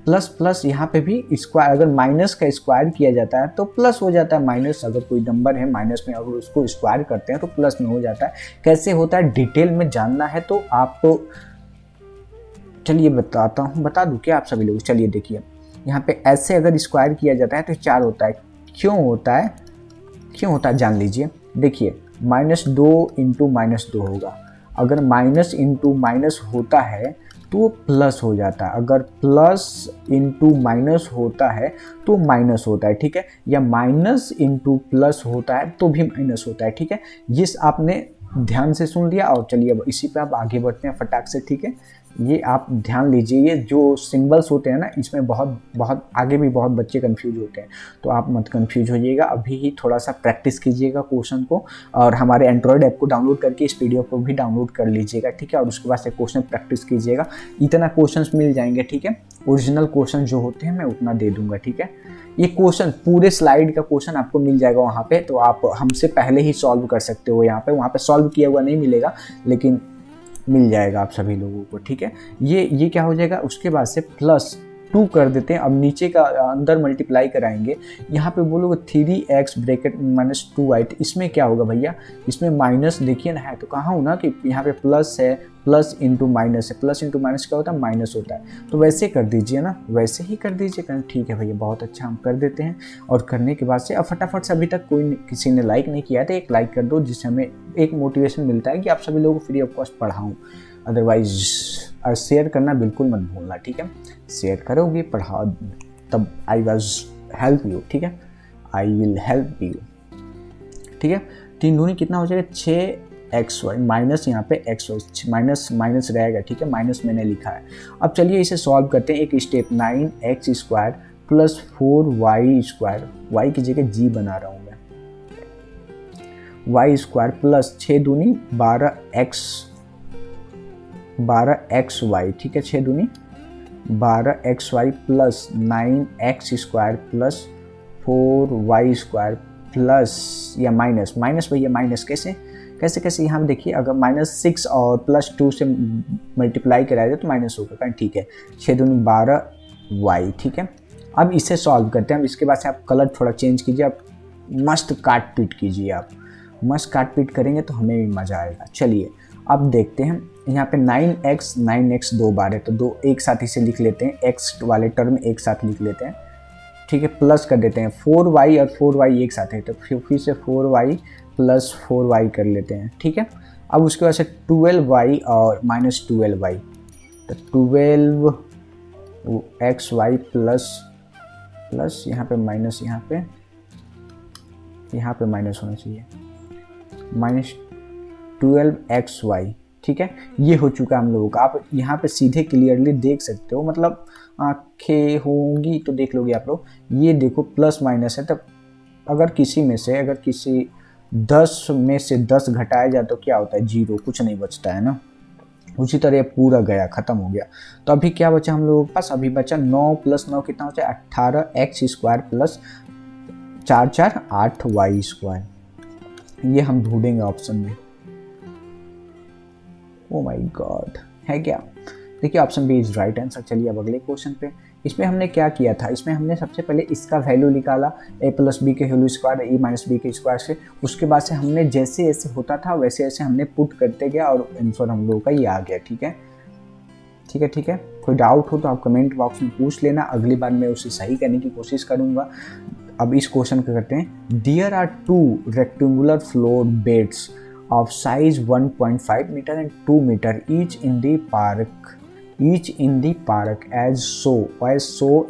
प्लस यहाँ पे भी स्क्वायर, अगर माइनस का स्क्वायर किया जाता है तो प्लस हो जाता है। माइनस अगर कोई नंबर है माइनस में, अगर उसको स्क्वायर करते हैं तो प्लस में हो जाता है। कैसे होता है डिटेल में जानना है तो आपको चलिए बता दूँ क्या आप सभी लोग। चलिए देखिए, यहाँ पे ऐसे अगर स्क्वायर किया जाता है तो 4 होता है। क्यों होता है जान लीजिए। देखिए -2 × -2 होगा, अगर माइनस इंटू माइनस होता है तो प्लस हो जाता है, अगर प्लस इंटू माइनस होता है तो माइनस होता है। ठीक है, या माइनस इंटू प्लस होता है तो भी माइनस होता है। ठीक है, ये आपने ध्यान से सुन लिया। और चलिए अब इसी पे आप आगे बढ़ते हैं फटाक से। ठीक है, ये आप ध्यान लीजिए, ये जो सिंबल्स होते हैं ना, इसमें बहुत आगे भी बहुत बच्चे कंफ्यूज होते हैं, तो आप मत कंफ्यूज होइएगा। अभी ही थोड़ा सा प्रैक्टिस कीजिएगा क्वेश्चन को, और हमारे एंड्रॉयड ऐप को डाउनलोड करके इस पीडीएफ को भी डाउनलोड कर लीजिएगा। ठीक है, और उसके बाद से क्वेश्चन प्रैक्टिस कीजिएगा, इतना क्वेश्चन मिल जाएंगे। ठीक है, ओरिजिनल क्वेश्चन जो होते हैं मैं उतना दे दूंगा। ठीक है, ये क्वेश्चन पूरे स्लाइड का क्वेश्चन आपको मिल जाएगा वहाँ पे, तो आप हमसे पहले ही सॉल्व कर सकते हो। वहाँ पे सॉल्व किया हुआ नहीं मिलेगा, लेकिन मिल जाएगा आप सभी लोगों को। ठीक है, ये क्या हो जाएगा, उसके बाद से +2 कर देते हैं। अब नीचे का अंदर मल्टीप्लाई कराएंगे, यहाँ पे बोलोगे 3x ब्रैकेट -2y, तो इसमें क्या होगा भैया, इसमें माइनस देखिए ना है, तो कहाँ हो ना कि यहाँ पे प्लस है, प्लस इंटू माइनस है, प्लस इंटू माइनस क्या होता है, माइनस होता है। तो वैसे कर दीजिए ना, वैसे ही कर दीजिए। ठीक है भैया, बहुत अच्छा, हम कर देते हैं। और करने के बाद से अब फटाफट से, अभी तक किसी ने लाइक नहीं किया तो एक लाइक कर दो, जिससे हमें एक मोटिवेशन मिलता है कि आप सभी लोगों को फ्री ऑफ कॉस्ट पढ़ाऊँ। अदरवाइज शेयर करना बिल्कुल मत भूलना। ठीक है, शेयर करोगे, पढ़ाओ, तब आई वॉज हेल्प यू, ठीक है, आई विल हेल्प यू, ठीक है। 3 दूनी कितना हो जाएगा 6xy माइनस यहाँ पे x माइनस माइनस रहेगा, ठीक है, माइनस मैंने लिखा है। अब चलिए इसे सॉल्व करते हैं एक step. 9x² plus 4y², y की जगह g बना रहा हूँ मैं, y² प्लस 6 दूनी 12xy, ठीक है, 6 दूनी 12xy plus 9x² plus 4y² plus या माइनस भैया माइनस कैसे यहाँ देखिए, अगर -6 और +2 से मल्टीप्लाई कराया जाए तो माइनस होगा, ठीक है। 6 दूनी 12y, ठीक है। अब इसे सॉल्व करते हैं। अब इसके बाद से आप कलर थोड़ा चेंज कीजिए, आप मस्त काट पीट कीजिए, आप मस्त काट पीट करेंगे तो हमें भी मज़ा आएगा। चलिए अब देखते हैं यहाँ पे 9x 2 बार है तो 2 एक साथ इसे लिख लेते हैं, x वाले टर्म एक साथ लिख लेते हैं, ठीक है, प्लस कर देते हैं। 4y और 4y एक साथ है तो फिर से 4y प्लस 4y कर लेते हैं, ठीक है। अब उसके बाद से 12y और -12y तो 12xy प्लस यहाँ पे माइनस, यहाँ पे माइनस होना चाहिए, -12xy, ठीक है। ये हो चुका हम लोगों का। आप यहाँ पे सीधे क्लियरली देख सकते हो, मतलब आंखें होंगी तो देख लोगे आप लोग। ये देखो प्लस माइनस है, तब अगर किसी 10 में से 10 घटाया जाए तो क्या होता है 0, कुछ नहीं बचता है ना। उसी तरह पूरा गया, ख़त्म हो गया। तो अभी क्या बचा हम लोगों के पास, अभी बचा 9 + 9 कितना होता है 18x² प्लस 4 8y²। ये हम ढूंढेंगे ऑप्शन में। ओ माय गॉड, है क्या? देखिए option B is right answer. चलिए अब अगले क्वेश्चन पे। इसमें हमने क्या किया था, इसमें हमने सबसे पहले इसका वैल्यू निकाला a + b के होल स्क्वायर e - b के स्क्वायर से। उसके बाद से हमने जैसे जैसे होता था वैसे वैसे हमने पुट करते गया और आंसर हम लोगों का ये आ गया, ठीक है। कोई डाउट हो तो आप कमेंट बॉक्स में पूछ लेना, अगली बार मैं उसे सही करने की कोशिश करूँगा। अब इस क्वेश्चन को करते हैं। There are 2 rectangular flower beds of size 1.5 meter and 2 meter each in the park as so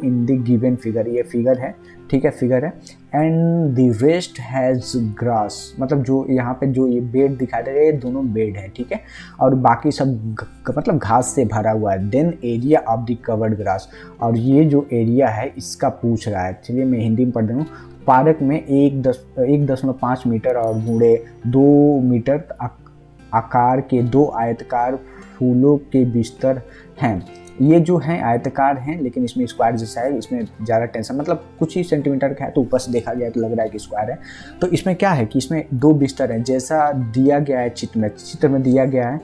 in the given figure। ये फिगर है, ठीक है, फिगर है। and the rest has grass, मतलब जो यहाँ पे जो ये बेड दिखाई दे रहा है ये दोनों बेड है, ठीक है, और बाकी सब मतलब घास से भरा हुआ है। then area of the covered grass, और ये जो एरिया है इसका पूछ रहा है। चलिए मैं हिंदी में पढ़ रहा हूँ। पार्क में 1.5 मीटर और गुणे 2 मीटर आकार के 2 आयताकार फूलों के बिस्तर हैं। ये जो है आयताकार हैं लेकिन इसमें स्क्वायर जैसा है, इसमें ज़्यादा टेंशन, मतलब कुछ ही सेंटीमीटर का है तो ऊपर से देखा गया तो लग रहा है कि स्क्वायर है। तो इसमें क्या है कि इसमें 2 बिस्तर हैं जैसा दिया गया है चित्र में दिया गया है।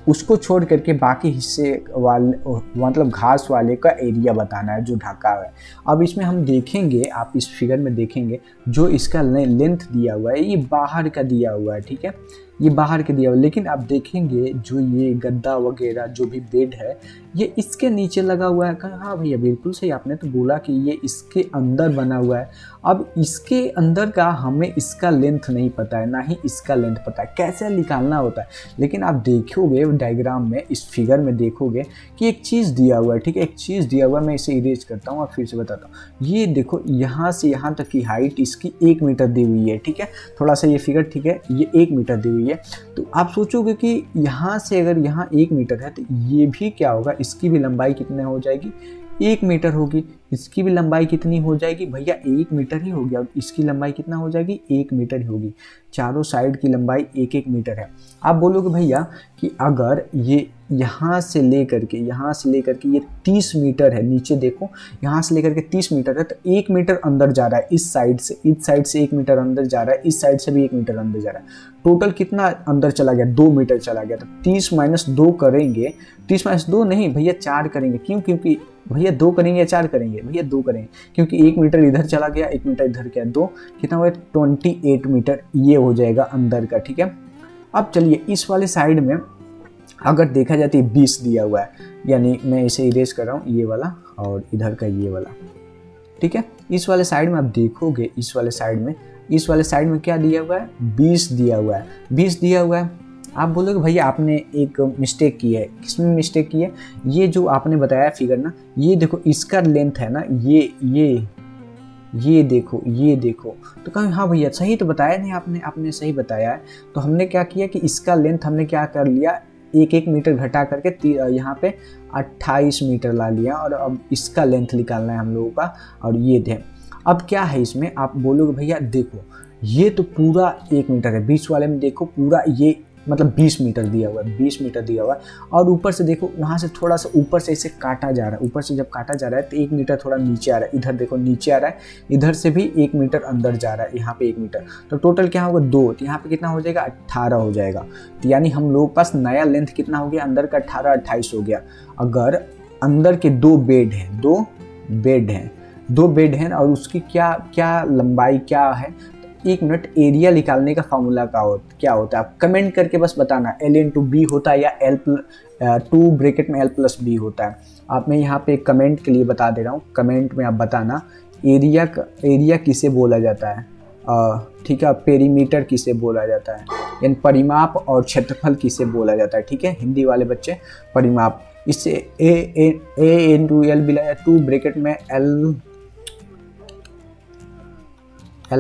उसको छोड़ करके बाकी हिस्से वाले मतलब घास वाले का एरिया बताना है जो ढका हुआ है। अब इसमें हम देखेंगे, आप इस फिगर में देखेंगे जो इसका लेंथ दिया हुआ है ये बाहर का दिया हुआ है, ठीक है, ये बाहर के दिया हुआ है। लेकिन आप देखेंगे जो ये गद्दा वगैरह जो भी बेड है ये इसके नीचे लगा हुआ है। कहा हाँ भैया बिल्कुल सही, आपने तो बोला कि ये इसके अंदर बना हुआ है। अब इसके अंदर का हमें इसका लेंथ नहीं पता है, ना ही इसका लेंथ पता है, कैसे निकालना होता है। लेकिन आप देखोगे डायग्राम में, इस फिगर में देखोगे कि एक चीज़ दिया हुआ है, ठीक है, एक चीज़ दिया हुआ है। मैं इसे इरेज करता हूँ और फिर से बताता हूँ। ये देखो यहाँ से यहाँ तक की हाइट इसकी 1 मीटर दी हुई है, ठीक है, थोड़ा सा ये फिगर, ठीक है, ये 1 मीटर दी हुई है। तो आप सोचोगे कि यहाँ से अगर यहाँ 1 मीटर है तो ये भी क्या होगा, इसकी भी लंबाई कितनी हो जाएगी 1 मीटर होगी। इसकी भी लंबाई कितनी हो जाएगी भैया 1 मीटर ही हो गया। इसकी लंबाई कितना हो जाएगी 1 मीटर ही होगी। चारों साइड की लंबाई 1-1 मीटर है। आप बोलोगे भैया कि अगर ये यहाँ से लेकर के ये 30 मीटर है, नीचे देखो यहाँ से लेकर के 30 मीटर है तो 1 मीटर अंदर जा रहा है। इस साइड से 1 मीटर अंदर जा रहा है, इस साइड से भी 1 मीटर अंदर जा रहा है। टोटल कितना अंदर चला गया 2 मीटर चला गया। तो 30 - 2 करेंगे, 30 - 2 नहीं भैया 4 करेंगे। क्यों? क्योंकि भैया 2 करेंगे या 4 करेंगे भैया 2 करेंगे, क्योंकि 1 मीटर इधर चला गया 1 मीटर इधर गया, 2 कितना हुआ 28 मीटर ये हो जाएगा अंदर का, ठीक है। अब चलिए इस वाले साइड में अगर देखा जाए तो 20 दिया हुआ है, यानी मैं इसे इरेज कर रहा हूँ ये वाला और इधर का ये वाला, ठीक है। इस वाले साइड में आप देखोगे इस वाले साइड में क्या दिया हुआ है 20 दिया हुआ है, 20 दिया हुआ है। आप बोलोगे भैया आपने एक मिस्टेक की है। किसमें मिस्टेक की है? ये जो आपने बताया फिगर ना, ये देखो इसका लेंथ है ना, ये देखो ये देखो। तो कहा हाँ भैया सही तो बताया नहीं आपने, आपने सही बताया है। तो हमने क्या किया कि इसका लेंथ हमने क्या कर लिया, 1-1 मीटर घटा करके यहाँ पे 28 मीटर ला लिया, और अब इसका लेंथ निकालना है हम लोगों का। और ये थे, अब क्या है इसमें, आप बोलोगे भैया देखो ये तो पूरा 1 मीटर है, बीच वाले में देखो पूरा ये मतलब 20 मीटर दिया हुआ है, 20 मीटर दिया हुआ है। और ऊपर से देखो वहाँ से थोड़ा सा ऊपर से इसे काटा जा रहा है, ऊपर से जब काटा जा रहा है तो 1 मीटर थोड़ा नीचे आ रहा है, इधर देखो नीचे आ रहा है, इधर से भी 1 मीटर अंदर जा रहा है, यहाँ पे 1 मीटर। तो टोटल क्या होगा 2, तो यहाँ पे कितना हो जाएगा 18 हो जाएगा। तो यानी हम लोगों के पास नया लेंथ कितना हो गया, अंदर का 18 28 हो गया। अगर अंदर के 2 बेड हैं, 2 बेड हैं और उसकी क्या क्या लंबाई क्या है, 1 मिनट। एरिया निकालने का फार्मूला क्या होता है, आप कमेंट करके बस बताना, L इंटू बी होता है या L2 ब्रैकेट में L प्लस बी होता है। आप मैं यहाँ पे कमेंट के लिए बता दे रहा हूँ, कमेंट में आप बताना एरिया किसे बोला जाता है, ठीक है। पेरीमीटर किसे बोला जाता है, यानी परिमाप, और क्षेत्रफल किसे बोला जाता है, ठीक है। हिंदी वाले बच्चे परिमाप, इससे ए इंटू एल बिला 2 ब्रैकेट में L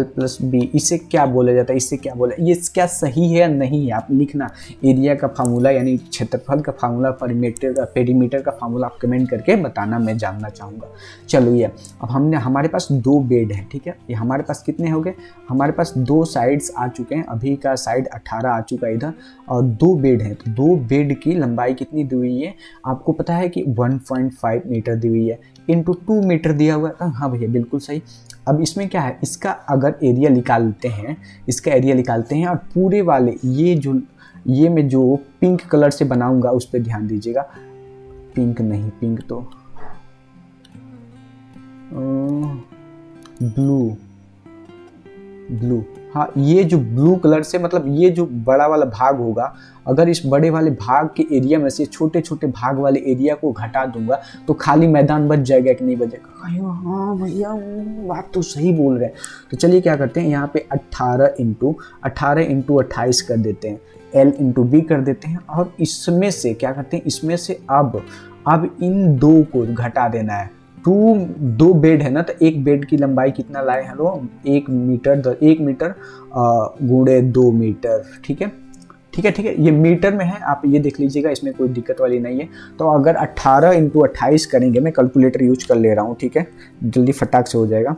प्लस बी, इसे क्या बोला जाता है, इससे क्या बोला, ये क्या सही है या नहीं है, आप लिखना। एरिया का फार्मूला यानी क्षेत्रफल का फार्मूला, पेरीमीटर का फार्मूला आप कमेंट करके बताना, मैं जानना चाहूँगा। चलो ये अब हमारे पास 2 बेड है, ठीक है। ये हमारे पास कितने हो गए, हमारे पास 2 साइड्स आ चुके हैं, अभी का साइड 18 आ चुका है इधर, और 2 बेड हैं। तो 2 बेड की लंबाई कितनी दी हुई है, आपको पता है कि 1.5 मीटर दी हुई है, इंटू 2 मीटर दिया हुआ है। हाँ भैया बिल्कुल सही। अब इसमें क्या है, इसका अगर एरिया निकालते हैं, इसका एरिया निकालते हैं, और पूरे वाले ये मैं जो पिंक कलर से बनाऊंगा उस पर ध्यान दीजिएगा। पिंक नहीं, पिंक तो ब्लू, हाँ ये जो ब्लू कलर से, मतलब ये जो बड़ा वाला भाग होगा, अगर इस बड़े वाले भाग के एरिया में से छोटे छोटे भाग वाले एरिया को घटा दूंगा तो खाली मैदान बच जाएगा कि नहीं बचेगा। हाँ भैया बात तो सही बोल रहे हैं। तो चलिए क्या करते हैं, यहाँ पे 18 इंटू 28 कर देते हैं, L इंटू बी कर देते हैं, और इसमें से क्या करते हैं, इसमें से अब इन 2 को घटा देना है। 2 बेड है ना, तो 1 बेड की लंबाई कितना लाए हैं लोग, 1 मीटर गुणे 2 मीटर, ठीक है। ये मीटर में है, आप ये देख लीजिएगा, इसमें कोई दिक्कत वाली नहीं है। तो अगर 18 इंटू 28 करेंगे, मैं कैलकुलेटर यूज कर ले रहा हूँ, ठीक है, जल्दी फटाक से हो जाएगा।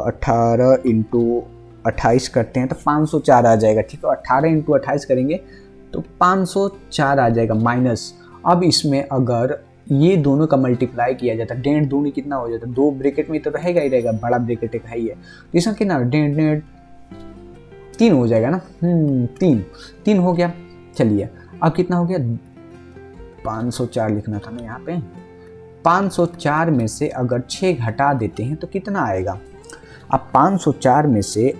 18 इंटू 28 करते हैं तो 504 आ जाएगा, ठीक है। 18 इंटू 28 करेंगे तो 504 आ जाएगा माइनस। अब इसमें अगर ये दोनों का मल्टीप्लाई किया जाता है, 1.5 दूनी कितना हो जाता है, 2 ब्रैकेट में तो रहेगा ही रहेगा, बड़ा ब्रैकेट एक है ही है, तो इसका कितना 1.5 3 हो जाएगा ना, 3 हो गया। चलिए अब कितना हो गया, 504 लिखना था ना यहाँ पे। 504 में से अगर 6 घटा देते हैं तो कितना आएगा, अब 504 में से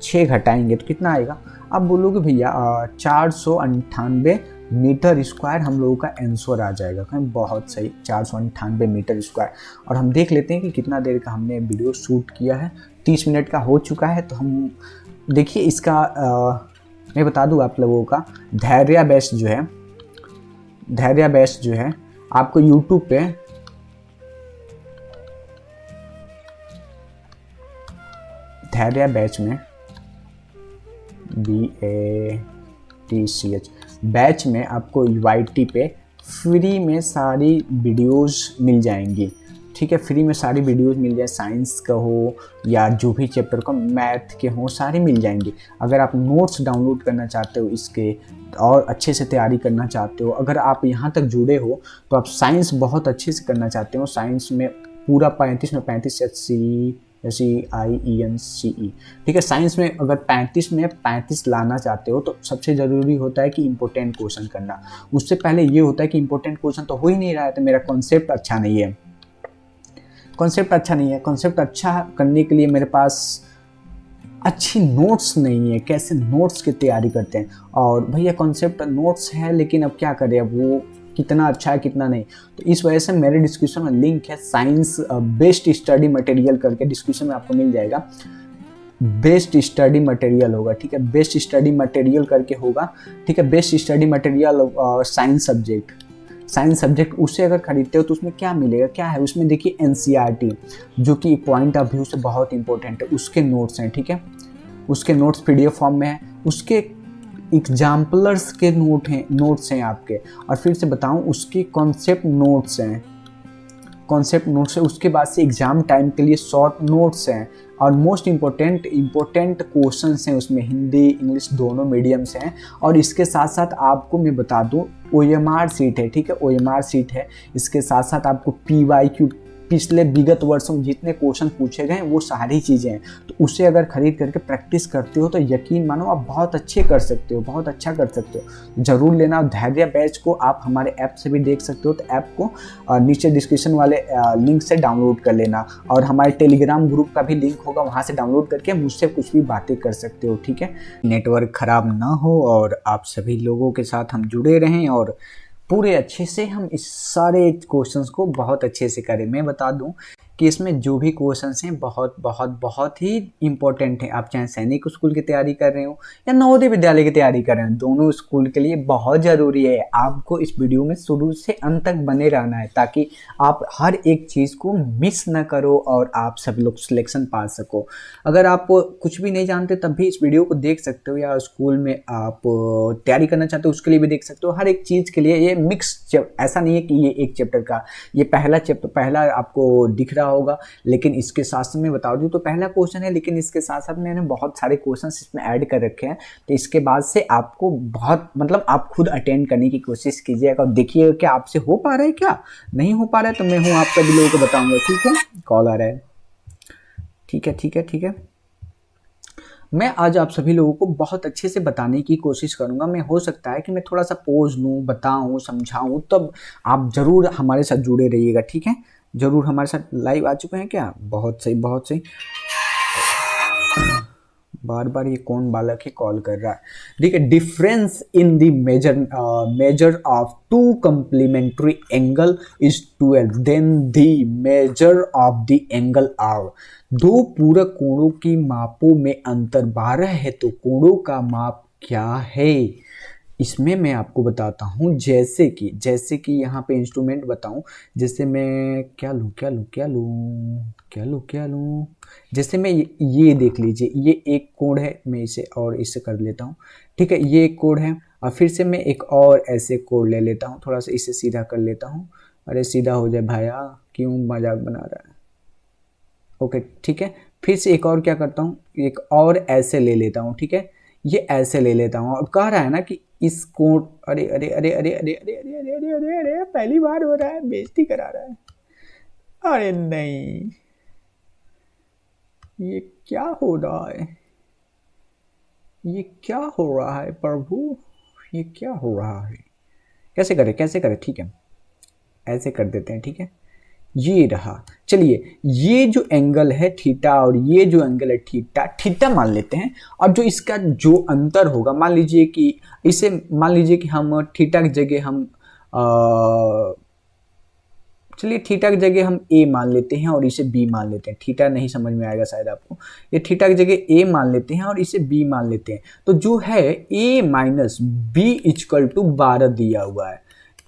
6 घटाएंगे तो कितना आएगा। अब बोलोगे भैया 498 मीटर स्क्वायर हम लोगों का आंसर आ जाएगा। बहुत सही, 498 मीटर स्क्वायर। और हम देख लेते हैं कि कितना देर का हमने वीडियो शूट किया है, 30 मिनट का हो चुका है। तो हम देखिए इसका मैं बता दूं आप लोगों का, धैर्य बेस्ट जो है आपको यूट्यूब पे धैर्य बैच में BATCH बैच में आपको YT पे फ्री में सारी वीडियोस मिल जाएंगी, ठीक है। फ्री में सारी वीडियोस मिल जाए, साइंस का हो या जो भी चैप्टर का, मैथ के हो, सारी मिल जाएंगी। अगर आप नोट्स डाउनलोड करना चाहते हो इसके और अच्छे से तैयारी करना चाहते हो, अगर आप यहाँ तक जुड़े हो तो आप साइंस बहुत अच्छे से करना चाहते हो, साइंस में पूरा 35 में 35 SCIENCE, ठीक है। साइंस में अगर 35 में 35 लाना चाहते हो तो सबसे ज़रूरी होता है कि इंपॉर्टेंट क्वेश्चन करना। उससे पहले ये होता है कि इंपॉर्टेंट क्वेश्चन तो हो ही नहीं रहा है, तो मेरा कॉन्सेप्ट अच्छा नहीं है। कॉन्सेप्ट अच्छा करने के लिए मेरे पास अच्छी नोट्स नहीं है, कैसे नोट्स की तैयारी करते हैं। और भैया कॉन्सेप्ट नोट्स है, लेकिन अब क्या करें, अब वो कितना अच्छा है कितना नहीं। तो इस वजह से मेरे डिस्क्रिप्शन में लिंक है, साइंस बेस्ट स्टडी मटेरियल करके डिस्क्रिप्शन में आपको मिल जाएगा। बेस्ट स्टडी मटेरियल होगा, ठीक है, बेस्ट स्टडी मटेरियल करके होगा, ठीक है। Best study material science science subject उससे अगर खरीदते हो तो उसमें क्या मिलेगा, क्या है उसमें, देखिए एनसीईआरटी जो कि पॉइंट ऑफ व्यू से बहुत इंपॉर्टेंट है, उसके नोट्स हैं, ठीक है, उसके नोट्स पीडीएफ फॉर्म में है, उसके एग्जाम्पलर्स के नोट्स हैं आपके, और फिर से बताऊं उसके कॉन्सेप्ट नोट्स हैं, कॉन्सेप्ट नोट्स है, उसके बाद से एग्जाम टाइम के लिए शॉर्ट नोट्स हैं, और मोस्ट इम्पोर्टेंट क्वेश्चंस हैं उसमें, हिंदी इंग्लिश दोनों मीडियम्स हैं। और इसके साथ साथ आपको मैं बता दूं OMR सीट है, ठीक है, OMR सीट है। इसके साथ साथ आपको PYQ पिछले विगत वर्षों में जितने क्वेश्चन पूछे गए वो सारी चीज़ें हैं, तो उसे अगर खरीद करके प्रैक्टिस करते हो तो यकीन मानो आप बहुत अच्छे कर सकते हो, बहुत अच्छा कर सकते हो। ज़रूर लेना। धैर्य बैच को आप हमारे ऐप से भी देख सकते हो, तो ऐप को नीचे डिस्क्रिप्शन वाले लिंक से डाउनलोड कर लेना, और हमारे टेलीग्राम ग्रुप का भी लिंक होगा, वहाँ से डाउनलोड करके मुझसे कुछ भी बातें कर सकते हो, ठीक है। नेटवर्क ख़राब ना हो और आप सभी लोगों के साथ हम जुड़े रहें और पूरे अच्छे से हम इस सारे क्वेश्चंस को बहुत अच्छे से करें। मैं बता दूं कि इसमें जो भी क्वेश्चंस हैं बहुत बहुत बहुत ही इंपॉर्टेंट हैं। आप चाहे सैनिक स्कूल की तैयारी कर रहे हो या नवोदय विद्यालय की तैयारी कर रहे हो, दोनों स्कूल के लिए बहुत ज़रूरी है। आपको इस वीडियो में शुरू से अंत तक बने रहना है ताकि आप हर एक चीज़ को मिस ना करो और आप सब लोग सिलेक्शन पा सको। अगर आप कुछ भी नहीं जानते तब भी इस वीडियो को देख सकते हो, या स्कूल में आप तैयारी करना चाहते हो उसके लिए भी देख सकते हो। हर एक चीज़ के लिए ये मिक्स, ऐसा नहीं है कि ये एक चैप्टर का, ये पहला चैप्टर पहला आपको दिख रहा होगा, लेकिन इसके साथ साथ मैं बता दूं तो पहला क्वेश्चन है, लेकिन इसके साथ साथ मैंने बहुत सारे क्वेश्चंस इसमें ऐड कर रखे हैं। तो इसके बाद से आपको बहुत मतलब आप खुद अटेंड करने की कोशिश कीजिएगा और देखिएगा कि आपसे हो पा रहा है, क्या नहीं हो पा रहा है तो मैं हूं आप सभी लोगों को बताऊंगा, ठीक है। कॉल आ रहा है, ठीक है ठीक है ठीक है। मैं आज आप सभी लोगों को बहुत अच्छे से बताने की कोशिश करूंगा। मैं हो सकता है कि मैं थोड़ा सा पोज लूँ, बताऊं, समझाऊं, तब आप जरूर हमारे साथ जुड़े रहिएगा, ठीक है। जरूर हमारे साथ लाइव आ चुके हैं क्या, बहुत सही बहुत सही। बार बार ये कौन बालक है कॉल कर रहा है, ठीक है। Difference in the measure of two complementary angle is 12, then the measure of the angle are. दो पूरक कोणों की मापों में अंतर 12 है तो कोणों का माप क्या है। इसमें मैं आपको बताता हूँ, जैसे कि यहाँ पे इंस्ट्रूमेंट बताऊँ, जैसे मैं क्या लूँ, जैसे मैं ये देख लीजिए, ये एक कोण है, मैं इसे और इससे कर लेता हूँ, ठीक है, ये एक कोण है, और फिर से मैं एक और ऐसे कोण ले लेता हूँ, थोड़ा सा इसे सीधा कर लेता हूँ। अरे सीधा हो जाए भाया, क्यों मजाक बना रहा है, ओके ठीक है। फिर से एक और क्या करता हूँ, एक और ऐसे ले लेता हूँ, ठीक है, ये ऐसे ले लेता हूँ, और कह रहा है ना कि इस कोण, अरे अरे अरे अरे अरे अरे अरे अरे अरे अरे अरे पहली बार हो रहा है, बेइज्जती करा रहा है। अरे नहीं, ये क्या हो रहा है, ये क्या हो रहा है प्रभु, ये क्या हो रहा है। कैसे करें, ठीक है, ऐसे कर देते हैं, ठीक है। ये रहा, चलिए ये जो एंगल है थीटा और ये जो एंगल है थीटा मान लेते हैं, और जो इसका जो अंतर होगा, मान लीजिए कि हम थीटा की जगह हम चलिए थीटा की जगह हम a मान लेते हैं और इसे b मान लेते हैं। थीटा नहीं समझ में आएगा शायद आपको, ये थीटा की जगह a मान लेते हैं और इसे b मान लेते हैं। तो जो है a minus b equal to 12 दिया हुआ है,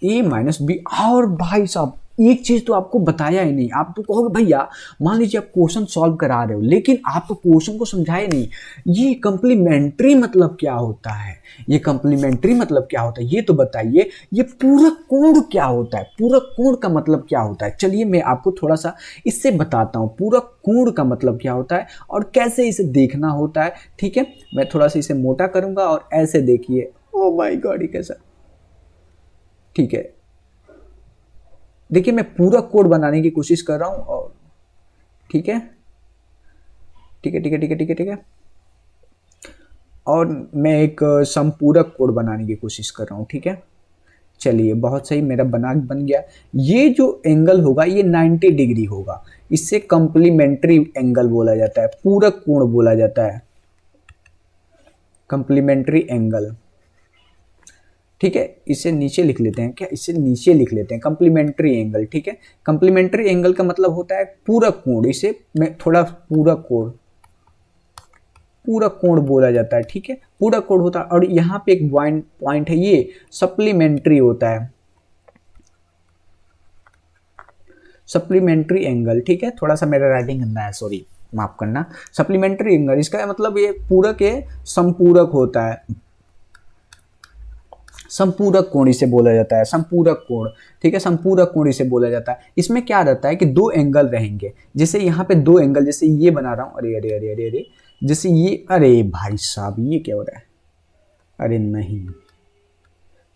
a माइनस बी। और भाई साहब एक चीज तो आपको बताया ही नहीं, आप तो कहोगे भैया मान लीजिए आप क्वेश्चन सॉल्व करा रहे हो लेकिन आप तो क्वेश्चन को समझाए नहीं, ये कंप्लीमेंट्री मतलब क्या होता है, ये कंप्लीमेंट्री मतलब क्या होता है ये तो बताइए। ये पूरक कोण क्या होता है, पूरक कोण का मतलब क्या होता है, चलिए मैं आपको थोड़ा सा इससे बताता हूँ पूरक कोण का मतलब क्या होता है और कैसे इसे देखना होता है, ठीक है। मैं थोड़ा सा इसे मोटा करूंगा और ऐसे देखिए, ओ माय गॉड ये कैसा, ठीक है। देखिए मैं पूरा कोड बनाने की कोशिश कर रहा हूं, और ठीक है ठीक है ठीक है ठीक है ठीक है ठीक है, और मैं एक संपूरक कोड बनाने की कोशिश कर रहा हूं, ठीक है। चलिए बहुत सही, मेरा बन गया। ये जो एंगल होगा ये 90 डिग्री होगा, इससे कंप्लीमेंट्री एंगल बोला जाता है, पूरक कोण बोला जाता है, कंप्लीमेंट्री एंगल, ठीक है। इसे नीचे लिख लेते हैं, क्या इसे नीचे लिख लेते हैं, कंप्लीमेंट्री एंगल, ठीक है। कंप्लीमेंट्री एंगल का मतलब होता है पूरक कोण, इसे मैं थोड़ा पूरक कोण बोला जाता है, ठीक है, पूरक कोण होता है। और यहाँ पे एक पॉइंट है, ये सप्लीमेंट्री होता है, सप्लीमेंट्री एंगल, ठीक है, थोड़ा सा मेरा राइटिंग गंदा है, सॉरी माफ करना। सप्लीमेंट्री एंगल, इसका मतलब ये पूरक है, संपूरक होता है, संपूरक कोण इसे बोला जाता है, संपूरक कोण, ठीक है, संपूरक कोण इसे बोला जाता है। इसमें क्या रहता है कि दो एंगल रहेंगे, जैसे यहाँ पे दो एंगल, जैसे ये बना रहा हूँ, अरे अरे अरे अरे अरे, जैसे ये, अरे भाई साहब ये क्या हो रहा है, अरे नहीं,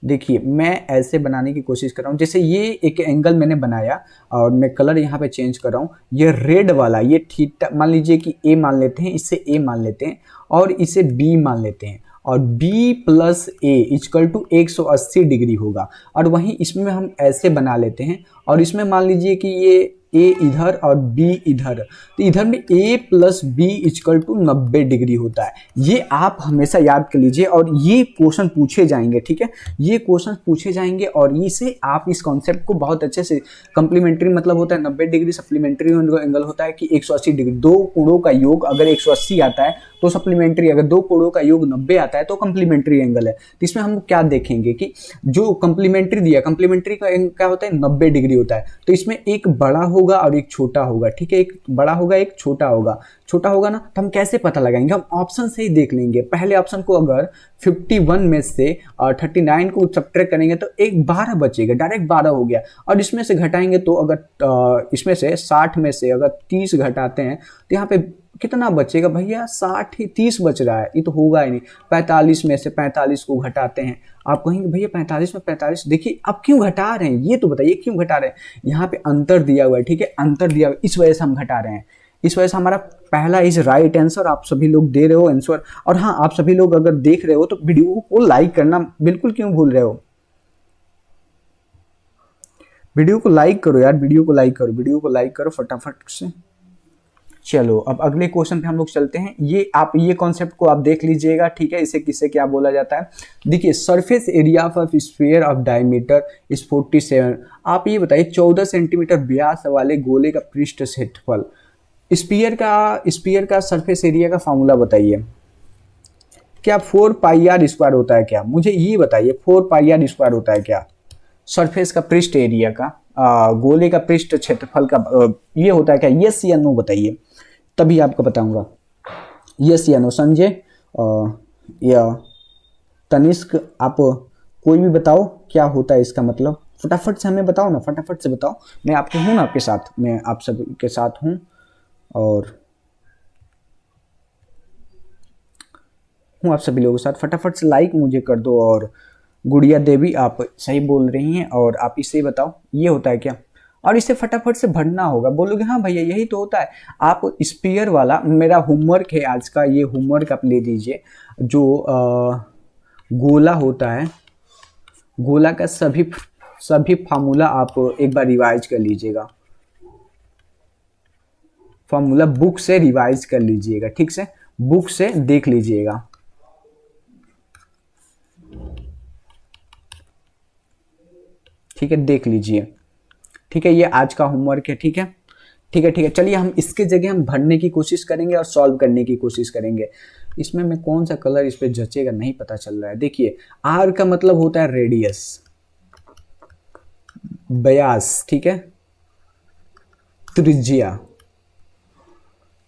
देखिए मैं ऐसे बनाने की कोशिश कर रहा हूँ, जैसे ये एक एंगल मैंने बनाया और मैं कलर यहाँ पे चेंज कर रहा हूँ, ये रेड वाला, ये थीटा मान लीजिए कि ए मान लेते हैं, इससे ए मान लेते हैं और इसे बी मान लेते हैं, और b plus a equal to 180 degree होगा। और वहीं इसमें हम ऐसे बना लेते हैं, और इसमें मान लीजिए कि ये a इधर और b इधर, तो इधर में a plus b equal to 90 degree होता है। ये आप हमेशा याद कर लीजिए, और ये क्वेश्चन पूछे जाएंगे, ठीक है, ये क्वेश्चन पूछे जाएंगे, और इसे आप इस कॉन्सेप्ट को बहुत अच्छे से, कंप्लीमेंट्री मतलब होता है 90 डिग्री, सप्लीमेंट्री एंगल होता है कि 180 डिग्री। दो कोणों का योग अगर 180 आता है तो सप्लीमेंट्री, अगर दो कोणों का योग 90 आता है तो कंप्लीमेंट्री एंगल है। तो इसमें हम क्या देखेंगे कि जो कंप्लीमेंट्री दिया, कंप्लीमेंट्री का क्या होता है, 90 डिग्री होता है। तो इसमें एक बड़ा होगा और एक छोटा होगा, ठीक है, एक बड़ा होगा एक छोटा होगा, छोटा होगा ना, तो हम कैसे पता लगाएंगे, हम ऑप्शन से ही देख लेंगे। पहले ऑप्शन को अगर 51 में से 39 को सब्ट्रैक्ट करेंगे तो एक 12 बचेगा, डायरेक्ट 12 हो गया। और इसमें से घटाएंगे तो अगर इसमें से 60 में से अगर 30 घटाते हैं तो यहाँ पे कितना बचेगा भैया, 60 ही 30 बच रहा है, ये तो होगा ही नहीं। 45 में से 45 को घटाते हैं, आप कहेंगे भैया 45 में 45, देखिए अब क्यों घटा रहे हैं, ये तो बताइए क्यों घटा रहे हैं। यहाँ पे अंतर दिया हुआ है, ठीक है, अंतर दिया हुआ है, इस वजह से हम घटा रहे हैं, इस वजह से हमारा पहला इज राइट आंसर। आप सभी लोग दे रहे हो आंसर, और हाँ आप सभी लोग अगर देख रहे हो तो वीडियो को लाइक करना बिल्कुल क्यों भूल रहे हो, वीडियो को लाइक करो यार, वीडियो को लाइक करो, वीडियो को लाइक करो फटाफट से। चलो अब अगले क्वेश्चन पे हम लोग चलते हैं। ये आप ये कॉन्सेप्ट को आप देख लीजिएगा, ठीक है, इसे किससे क्या बोला जाता है। देखिए surface area of sphere of diameter is 47। आप ये बताइए 14 सेंटीमीटर व्यास वाले गोले का पृष्ठ क्षेत्रफल, स्पीयर का सरफेस एरिया का फॉर्मूला बताइए। क्या 4 पाई आर स्क्वायर होता है क्या, मुझे ये बताइए 4 पाई आर स्क्वायर होता है क्या सरफेस का पृष्ठ एरिया का, गोले का पृष्ठ क्षेत्रफल का ये होता है क्या, यस या नो बताइए, तभी आपको बताऊंगा, यस या नो। संजय या तनिष्क, आप कोई भी बताओ क्या होता है इसका मतलब, फटाफट से हमें बताओ ना, फटाफट से बताओ, मैं आपके हूँ ना, आपके साथ, मैं आप सभी के साथ हूँ, और हूँ आप सभी लोगों के साथ। फटाफट से लाइक मुझे कर दो। और गुड़िया देवी आप सही बोल रही हैं, और आप इसे बताओ ये होता है क्या, और इसे फटाफट से भरना होगा, बोलोगे हाँ भैया यही तो होता है। आप स्पीयर वाला मेरा होमवर्क है आज का, ये होमवर्क आप ले लीजिए। जो गोला होता है, गोला का सभी फार्मूला आप एक बार रिवाइज कर लीजिएगा, फार्मूला बुक से रिवाइज कर लीजिएगा, ठीक से बुक से देख लीजिएगा। ठीक है, देख लीजिए, ठीक है, ये आज का होमवर्क है, ठीक है, ठीक है, ठीक है। चलिए हम इसके जगह हम भरने की कोशिश करेंगे और सॉल्व करने की कोशिश करेंगे। इसमें मैं कौन सा कलर इस पे जचेगा नहीं पता चल रहा है। देखिए आर का मतलब होता है रेडियस, व्यास, ठीक है, त्रिज्या,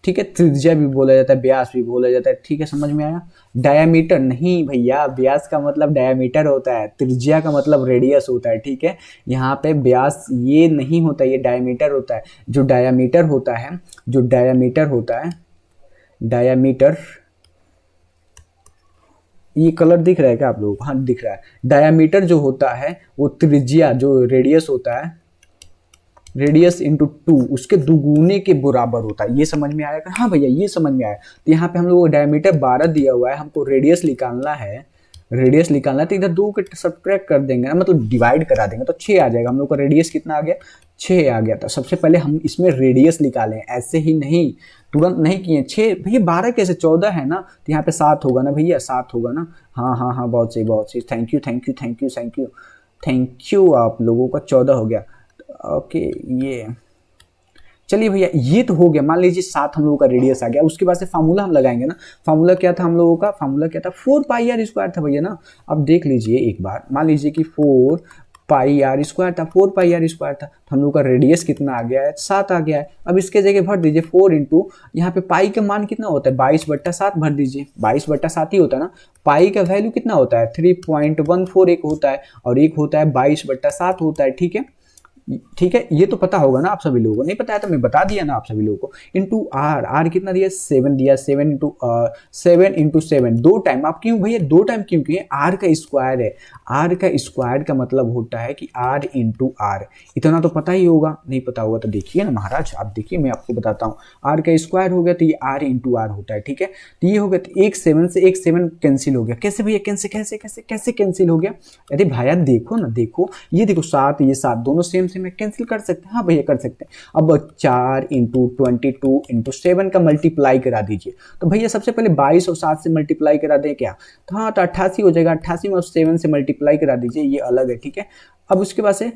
ठीक है, त्रिज्या भी बोला जाता है, व्यास भी बोला जाता है, ठीक है, समझ में आया। डायमीटर नहीं भैया, व्यास का मतलब डायमीटर होता है, त्रिज्या का मतलब रेडियस होता है, ठीक है। यहाँ पे व्यास ये नहीं होता, ये डायमीटर होता है। जो डायमीटर होता है, जो डायमीटर होता है, डायमीटर, ये कलर दिख रहा है क्या आप लोगों को, हाँ दिख रहा है। डायमीटर जो होता है वो त्रिज्या, जो रेडियस होता है, रेडियस इंटू 2 उसके दुगुने के बराबर होता है। ये समझ में आएगा, हाँ भैया ये समझ में आया। तो यहाँ पे हम लोग को डायमीटर 12 दिया हुआ है, हमको रेडियस निकालना है, रेडियस निकालना है, तो इधर 2 के सब्ट्रैक्ट कर देंगे ना, मतलब डिवाइड करा देंगे तो 6 आ जाएगा। हम लोग का रेडियस कितना आ गया, 6 आ गया। तो सबसे पहले हम इसमें रेडियस निकालें, ऐसे ही नहीं, तुरंत नहीं किए। 6 भैया 12 कैसे, 14 है ना, तो यहाँ पे 7 होगा ना भैया, 7 होगा ना। हाँ हाँ हाँ, बहुत सही बहुत सही, thank you thank you thank you thank you thank you, आप लोगों का 14 हो गया। ओके ये चलिए भैया ये तो हो गया। मान लीजिए 7 हम लोगों का रेडियस आ गया, उसके बाद से फार्मूला हम लगाएंगे ना। फार्मूला क्या था हम लोगों का, फार्मूला क्या था, 4 पाई आर स्क्वायर था भैया ना। अब देख लीजिए एक बार, मान लीजिए कि 4 पाई आर स्क्वायर था, 4 पाई आर स्क्वायर था, तो हम लोग का रेडियस कितना आ गया है, 7 आ गया है। अब इसके जगह भर दीजिए 4 इंटू यहाँ पे पाई का मान कितना होता है, 22/7 भर दीजिए, 22/7 ही होता है ना। पाई का वैल्यू कितना होता है, 3.14 एक होता है, और एक होता है 22/7 होता है। ठीक है, ठीक है, ये तो पता होगा ना आप सभी लोगों को, नहीं पता है तो मैं बता दिया ना आप सभी लोगों को। इंटू आर, आर कितना दिया, 7 दिया, 7 इंटू 7 दो टाइम। आप क्यों भैया दो टाइम क्यों किए, आर का स्क्वायर है, आर का स्क्वायर का मतलब होता है कि आर इंटू आर, इतना तो पता ही होगा, नहीं पता होगा तो देखिए ना महाराज, आप देखिए मैं आपको बताता हूँ। आर का स्क्वायर हो गया तो ये आर इंटू आर होता है। ठीक है, तो ये हो गया, तो एक 7 से एक 7 कैंसिल हो गया। कैसे भैया, कैसे कैसे कैसे कैसे कैंसिल हो गया, अरे भैया देखो ना, देखो ये देखो 7 ये 7 दोनों सेम से में कैंसिल कर सकते हैं, हाँ भैया कर सकते हैं। अब 4 इंटू 22 इंटू 7 का मल्टीप्लाई करा दीजिए, तो भैया सबसे पहले 22 और 7 से मल्टीप्लाई करा दें क्या, तो हाँ तो 88 हो जाएगा, 88 में 7 से मल्टीप्लाई करा दीजिए, ये अलग है। ठीक है, अब उसके बाद से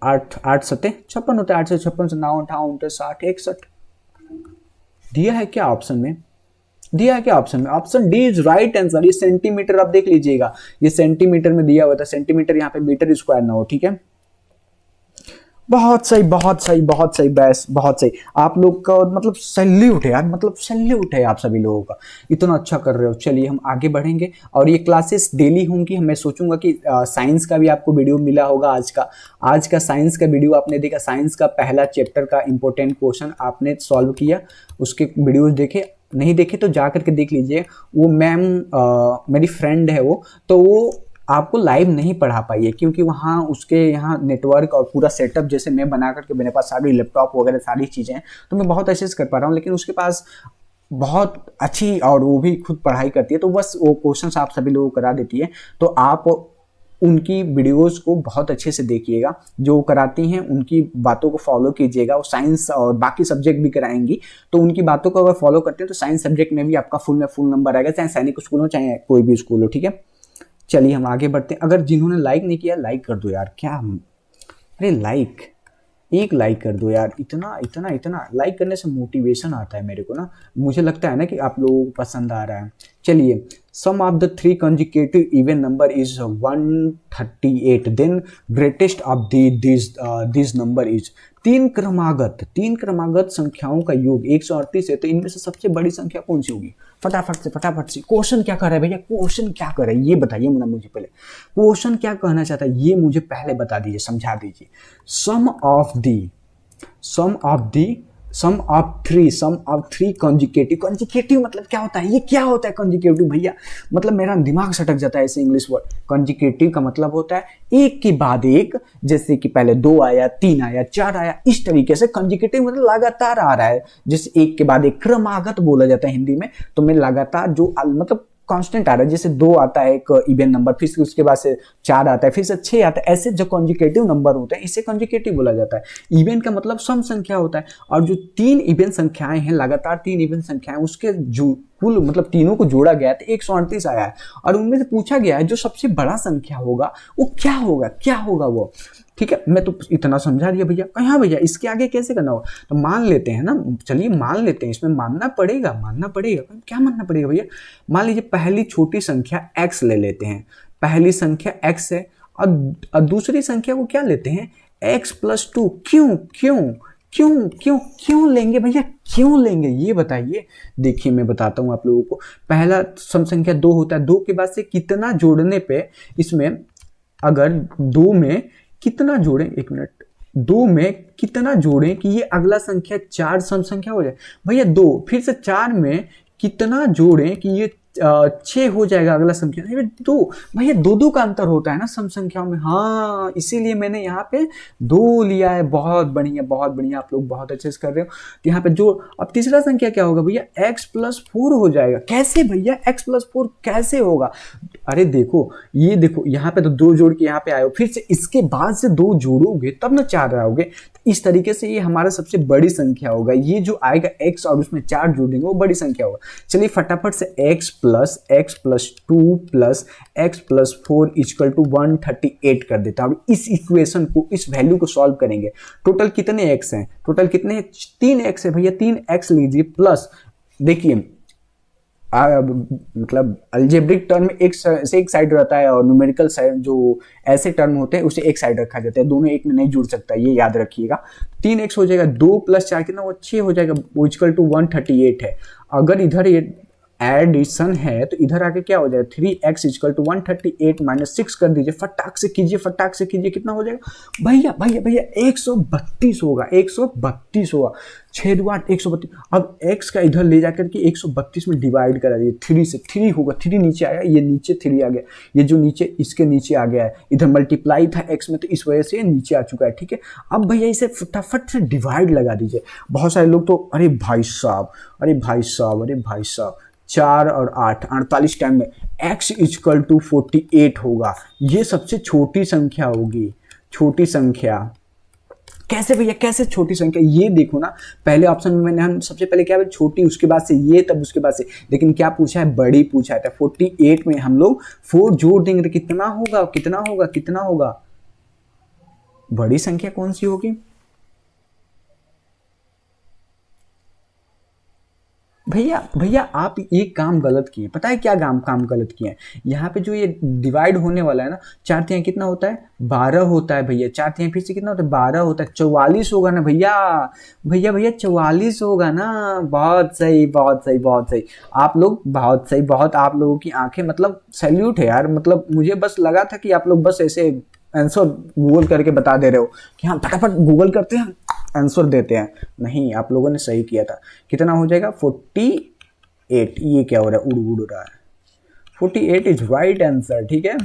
8 8 7 56 होता है, 8 से 56 से 9 58 60 61 दिया है क्या ऑप्शन में, दिया है क्या ऑप्शन में, option D is right answer. ये सेंटीमीटर आप देख लीजिएगा, ये सेंटीमीटर में दिया हुआ था, सेंटीमीटर यहाँ पे मीटर स्क्वायर ना हो। ठीक है, बहुत सही बहुत सही बहुत सही, बस बहुत सही, आप लोग का मतलब सैल्यूट है यार, मतलब सैल्यूट है आप सभी लोगों का, इतना अच्छा कर रहे हो। चलिए हम आगे बढ़ेंगे, और ये क्लासेस डेली होंगी। मैं सोचूंगा कि साइंस का भी आपको वीडियो मिला होगा, आज का साइंस का वीडियो आपने देखा, साइंस का पहला चैप्टर का इंपॉर्टेंट क्वेश्चन आपने सॉल्व किया, उसके वीडियोज देखे, नहीं देखे तो जा करके देख लीजिए। वो मैम मेरी फ्रेंड है वो, तो वो आपको लाइव नहीं पढ़ा पाई है, क्योंकि वहाँ उसके यहाँ नेटवर्क और पूरा सेटअप जैसे मैं बना करके, मेरे पास सारी लैपटॉप वगैरह सारी चीज़ें हैं, तो मैं बहुत अच्छे से कर पा रहा हूँ, लेकिन उसके पास बहुत अच्छी, और वो भी खुद पढ़ाई करती है, तो बस वो क्वेश्चंस आप सभी लोगों को करा देती है। तो आप उनकी वीडियोस को बहुत अच्छे से देखिएगा, जो कराती हैं उनकी बातों को फॉलो कीजिएगा। वो साइंस और बाकी सब्जेक्ट भी कराएंगी, तो उनकी बातों को अगर फॉलो करते हैं तो साइंस सब्जेक्ट में भी आपका फुल नंबर आएगा, चाहे सैनिक स्कूल हो चाहे कोई भी स्कूल हो। ठीक है, चलिए हम आगे बढ़ते हैं। अगर जिन्होंने लाइक नहीं किया लाइक कर दो यार, क्या अरे लाइक, एक लाइक कर दो यार, इतना इतना इतना लाइक करने से मोटिवेशन आता है मेरे को ना, मुझे लगता है ना कि आप लोगों को पसंद आ रहा है। चलिए, सम of the 3 consecutive even number is 138, then greatest of this number is, तीन क्रमागत संख्याओं का योग 138 है, तो इनमें से सबसे बड़ी संख्या कौन सी होगी, फटाफट से क्वेश्चन क्या कर रहा है भैया, क्वेश्चन क्या कर रहा है ये बताइए मुझे पहले, क्वेश्चन क्या कहना चाहता है ये मुझे पहले बता दीजिए, समझा दीजिए। सम ऑफ थ्री कंजिकेटिव मतलब क्या होता है, ये क्या होता है कंजिकेटिव भैया, मतलब मेरा दिमाग सटक जाता है ऐसे इंग्लिश वर्ड। कंजिकेटिव का मतलब होता है एक के बाद एक, जैसे कि पहले 2 आया, 3 आया, 4 आया, इस तरीके से कंजिकेटिव मतलब लगातार आ रहा है, जैसे एक के बाद एक, क्रमागत बोला जाता है हिंदी में, तो मैं लगातार जो मतलब कांस्टेंट आ रहा है, जैसे 2 आता है एक इवन नंबर, फिर उसके बाद से 4 आता है, फिर से 6 आता है, ऐसे जो कंजिकेटिव नंबर होते हैं इसे कंजिकेटिव बोला जाता है। इवन का मतलब सम संख्या होता है, और जो 3 इवन संख्याएं हैं, लगातार 3 इवन संख्याएं, उसके जो कुल मतलब तीनों को जोड़ा गया तो 138 आया है, और उनमें से पूछा गया है जो सबसे बड़ा संख्या होगा वो क्या होगा वो। ठीक है, मैं तो इतना समझा दिया भैया, कहाँ भैया इसके आगे कैसे करना होगा, तो मान लेते हैं ना, चलिए मान लेते हैं, इसमें मानना पड़ेगा, क्या मानना पड़ेगा भैया। मान लीजिए पहली छोटी संख्या x ले लेते हैं, पहली संख्या x है, और दूसरी संख्या को क्या लेते हैं, x+2। क्यों लेंगे भैया, क्यों लेंगे ये बताइए। देखिए मैं बताता हूं आप लोगों को, पहला सम संख्या 2 होता है, 2 के बाद से कितना जोड़ने पे, इसमें अगर 2 में कितना जोड़ें, 1 मिनट, 2 में कितना जोड़ें कि ये अगला संख्या 4 सम संख्या हो जाए भैया, 2 फिर से 4 में कितना जोड़ें कि ये 6 हो जाएगा अगला संख्या, 2 भैया, 2 का अंतर होता है ना सम संख्याओं में, हाँ इसीलिए मैंने यहाँ पे 2 लिया है। बहुत बढ़िया, आप लोग बहुत अच्छे से कर रहे हो। तो यहाँ पे जो अब तीसरा संख्या क्या होगा भैया, x+4 हो जाएगा। कैसे भैया x+4 कैसे होगा, अरे देखो ये देखो यहाँ पे तो 2 जोड़ के यहाँ पे आए हो, फिर से इसके बाद से 2 जोड़ोगे तब ना 4 आओगे, इस तरीके से ये हमारा सबसे बड़ी संख्या होगा, ये जो आएगा x और उसमें 4 जोड़ेंगे वो बड़ी संख्या होगा। चलिए फटाफट से x+2 plus x+4 equal to 138 कर देता हूँ। इस इक्वेशन को, इस वैल्यू को सॉल्व करेंगे। टोटल कितने x हैं, टोटल कितने, 3x है भैया, 3x लीजिए, प्लस देखिए मतलब अलजेब्रिक टर्म एक से एक साइड रहता है और न्यूमेरिकल साइड जो ऐसे टर्म होते हैं उसे एक साइड रखा जाता है, दोनों एक में नहीं जुड़ सकता, ये याद रखिएगा। 3x हो जाएगा, 2 + 4 कितना वो 6 हो जाएगा, वो इक्वल टू 138 है। अगर इधर ये एडिशन है तो इधर आके क्या हो जाएगा, 3x इक्वल टू 138 माइनस 6 कर दीजिए, फटाक से कीजिए, फटाक से कीजिए, कितना हो जाएगा भैया भैया भैया 132 होगा, 132 होगा, 6 2 8 132। अब x का इधर ले जाकर के 132 में डिवाइड करा दीजिए, 3 से, 3 होगा, 3 नीचे आया, ये नीचे 3 आ गया, ये जो नीचे इसके नीचे आ गया है, इधर मल्टीप्लाई था x में तो इस वजह से नीचे आ चुका है, ठीक है। अब भैया इसे फटाफट से डिवाइड लगा दीजिए। बहुत सारे लोग तो अरे भाई साहब, अरे भाई साहब, अरे भाई साहब, 4 और 8 48 टाइम में x इक्वल टू 48 होगा, ये सबसे छोटी संख्या होगी, छोटी संख्या। कैसे भैया, कैसे छोटी संख्या, ये देखो ना, पहले ऑप्शन में मैंने हम सबसे पहले क्या छोटी, उसके बाद से ये, तब उसके बाद से, लेकिन क्या पूछा है, बड़ी पूछा है। 48 में हम लोग 4 जोड़ देंगे तो कितना होगा, कितना होगा, कितना होगा, बड़ी संख्या कौन सी होगी भैया। भैया आप ये काम गलत किए, पता है क्या काम गलत किए हैं। यहाँ पे जो ये डिवाइड होने वाला है ना, 4 तिहाई कितना होता है, 12 होता है भैया, 4 तिहाई फिर से कितना होता है, 12 होता है, 44 होगा ना भैया, भैया भैया 44 होगा ना। बहुत सही, बहुत सही, बहुत सही, आप लोग बहुत सही, बहुत आप लोगों की आंखें, मतलब सैल्यूट है यार। मतलब मुझे बस लगा था कि आप लोग बस ऐसे आंसर गूगल करके बता दे रहे हो कि हाँ फटाफट गूगल करते हैं आंसर देते हैं, नहीं, आप लोगों ने सही किया था। कितना हो जाएगा, 48, ये क्या हो रहा है, उड़ रहा है, 48 इज राइट आंसर, ठीक है,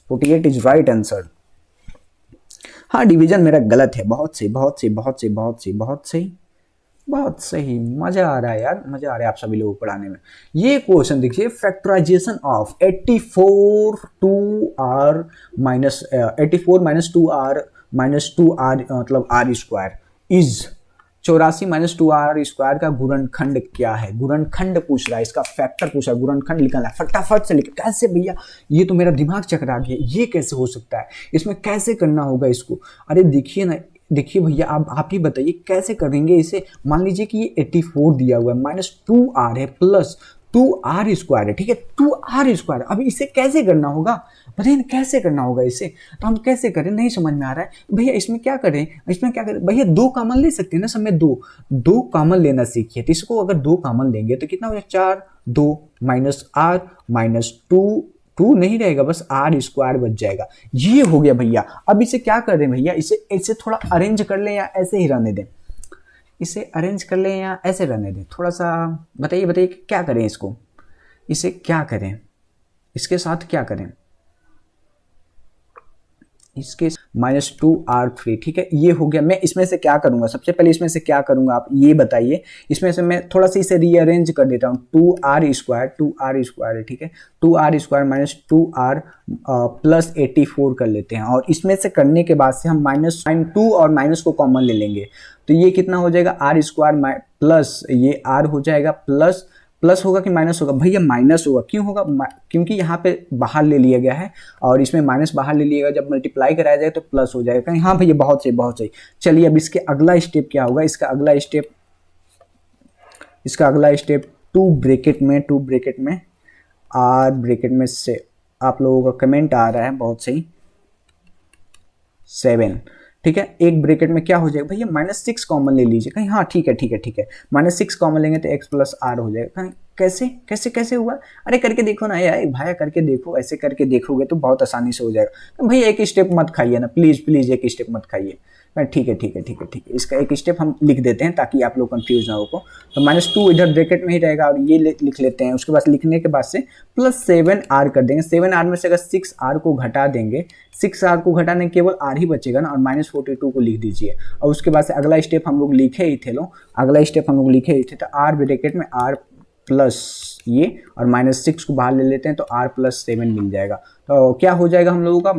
48 इज राइट आंसर। हाँ डिवीजन मेरा गलत है, बहुत सही, बहुत सही, बहुत सही, बहुत सही, बहुत सही, बहुत सही, मजा आ रहा है यार, मजा आ रहा है आप सभी लोगों को पढ़ाने में। ये क्वेश्चन देखिए, factorization of 84 2r minus 84 minus 2r minus 2r मतलब r square is 84 minus 2r square का गुणनखंड क्या है, गुणनखंड पूछ रहा है, इसका फैक्टर पूछ रहा है, गुणनखंड लिखना है, फटाफट से लिख। कैसे भैया, ये तो मेरा दिमाग चकरा गया, ये कैसे हो सकता है, इसमें कैसे करना होगा इसको। अरे देखिए ना, देखिए भैया आप ही बताइए कैसे करेंगे इसे। मान लीजिए कि ये 84 दिया हुआ है, माइनस 2r है, प्लस 2r स्क्वायर है, ठीक है, 2r स्क्वायर। अब इसे कैसे करना होगा, बताइए ना कैसे करना होगा इसे, तो हम कैसे करें, नहीं समझ में आ रहा है भैया। इसमें क्या करें, इसमें क्या करें भैया, 2 कॉमन ले सकते हैं ना, सब में 2 कॉमन लेना सीखिए। तो इसको अगर 2 कॉमन लेंगे तो कितना हो जाएगा, 4 2 माइनस r माइनस 2 नहीं रहेगा, बस r स्क्वायर बच जाएगा। ये हो गया भैया। अब इसे क्या कर रहे हैं भैया, इसे थोड़ा अरेंज कर लें या ऐसे ही रहने दें, इसे अरेंज कर लें या ऐसे रहने दें, थोड़ा सा बताइए, बताइए क्या करें इसको, इसे क्या करें, इसके साथ क्या करें, इसके -2r3, ठीक है, ये हो गया। मैं इसमें से क्या करूंगा, सबसे पहले इसमें से क्या करूंगा आप ये बताइए। इसमें से मैं थोड़ा सा इसे रीअरेंज कर देता हूँ, 2r स्क्वायर है, ठीक है, 2r square minus 2r plus 84 कर लेते हैं। और इसमें से करने के बाद से हम -2 और माइनस को कॉमन ले लेंगे, तो ये कितना हो जाएगा, r स्क्वायर प्लस ये r हो जाएगा, प्लस होगा कि माइनस होगा, भैया माइनस होगा। क्यों होगा, क्योंकि यहाँ पे बाहर ले लिया गया है और इसमें माइनस बाहर ले लिएगा, जब मल्टीप्लाई कराया जाए तो प्लस हो जाएगा। हाँ भैया बहुत सही, बहुत सही। चलिए अब इसके अगला स्टेप क्या होगा, इसका अगला स्टेप 2 ब्रैकेट में r ब्रैकेट में से आप लोगों का कमेंट आ रहा है, बहुत सही, 7, ठीक है। एक ब्रैकेट में क्या हो जाएगा भैया, -6 कॉमन ले लीजिए कहीं, हाँ ठीक है, -6 कॉमन लेंगे तो x प्लस r हो जाएगा। कैसे कैसे कैसे हुआ, अरे करके देखो ना यार, भाई करके देखो, ऐसे करके देखोगे तो बहुत आसानी से हो जाएगा। भैया एक स्टेप मत खाइए ना, प्लीज एक स्टेप मत खाइए। ठीक है, इसका एक स्टेप हम लिख देते हैं ताकि आप लोग कंफ्यूज ना हो। तो -2 इधर ब्रैकेट में ही रहेगा और ये लिख लेते हैं। उसके बाद लिखने के बाद से प्लस 7r कर देंगे। 7r में से अगर 6r को घटा देंगे, 6r को घटाने केवल r ही बचेगा ना, और -42 को लिख दीजिए। और उसके बाद से अगला स्टेप हम लोग लिखे ही थे, तो r ब्रैकेट में r प्लस ये और -6 को बाहर ले लेते हैं तो r प्लस 7 मिल जाएगा। तो क्या हो जाएगा हम लोगों का,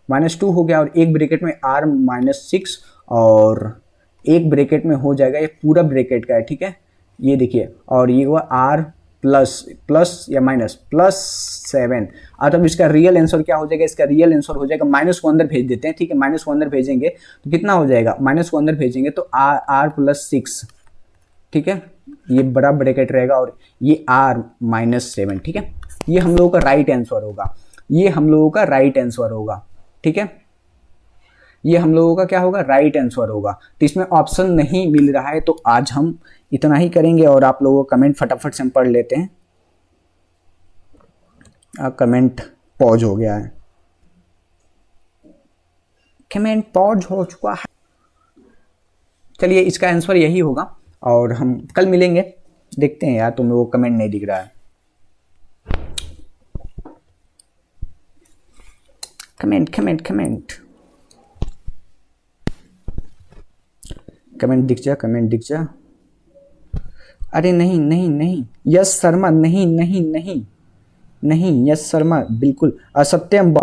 -2 हो गया, और एक ब्रैकेट में r -6 और एक ब्रैकेट में हो जाएगा, ये पूरा ब्रैकेट का है, ठीक है, ये देखिए, और ये हुआ r प्लस या माइनस +7। और तब इसका रियल आंसर क्या हो जाएगा, इसका रियल आंसर हो जाएगा, माइनस को अंदर भेज देते हैं, ठीक है, माइनस को अंदर भेजेंगे तो कितना हो जाएगा, माइनस को अंदर भेजेंगे तो r +6, ठीक है, ये बड़ा ब्रैकेट रहेगा और ये r-7, ठीक है। ये हम लोगों का राइट आंसर होगा, ये हम लोगों का राइट आंसर होगा, ठीक है। ये हम लोगों का क्या होगा, राइट आंसर होगा। तो इसमें ऑप्शन नहीं मिल रहा है, तो आज हम इतना ही करेंगे और आप लोगों का कमेंट फटाफट से हम पढ़ लेते हैं। कमेंट पॉज हो गया है, कमेंट पॉज हो चुका है। चलिए इसका आंसर यही होगा और हम कल मिलेंगे। देखते हैं यार, तुम लोगों को कमेंट नहीं दिख रहा है। कमेंट कमेंट कमेंट कमेंट दिख जा, कमेंट दिख जा। अरे नहीं नहीं नहीं, यस शर्मा, नहीं नहीं नहीं नहीं, यस शर्मा बिल्कुल। सत्यम,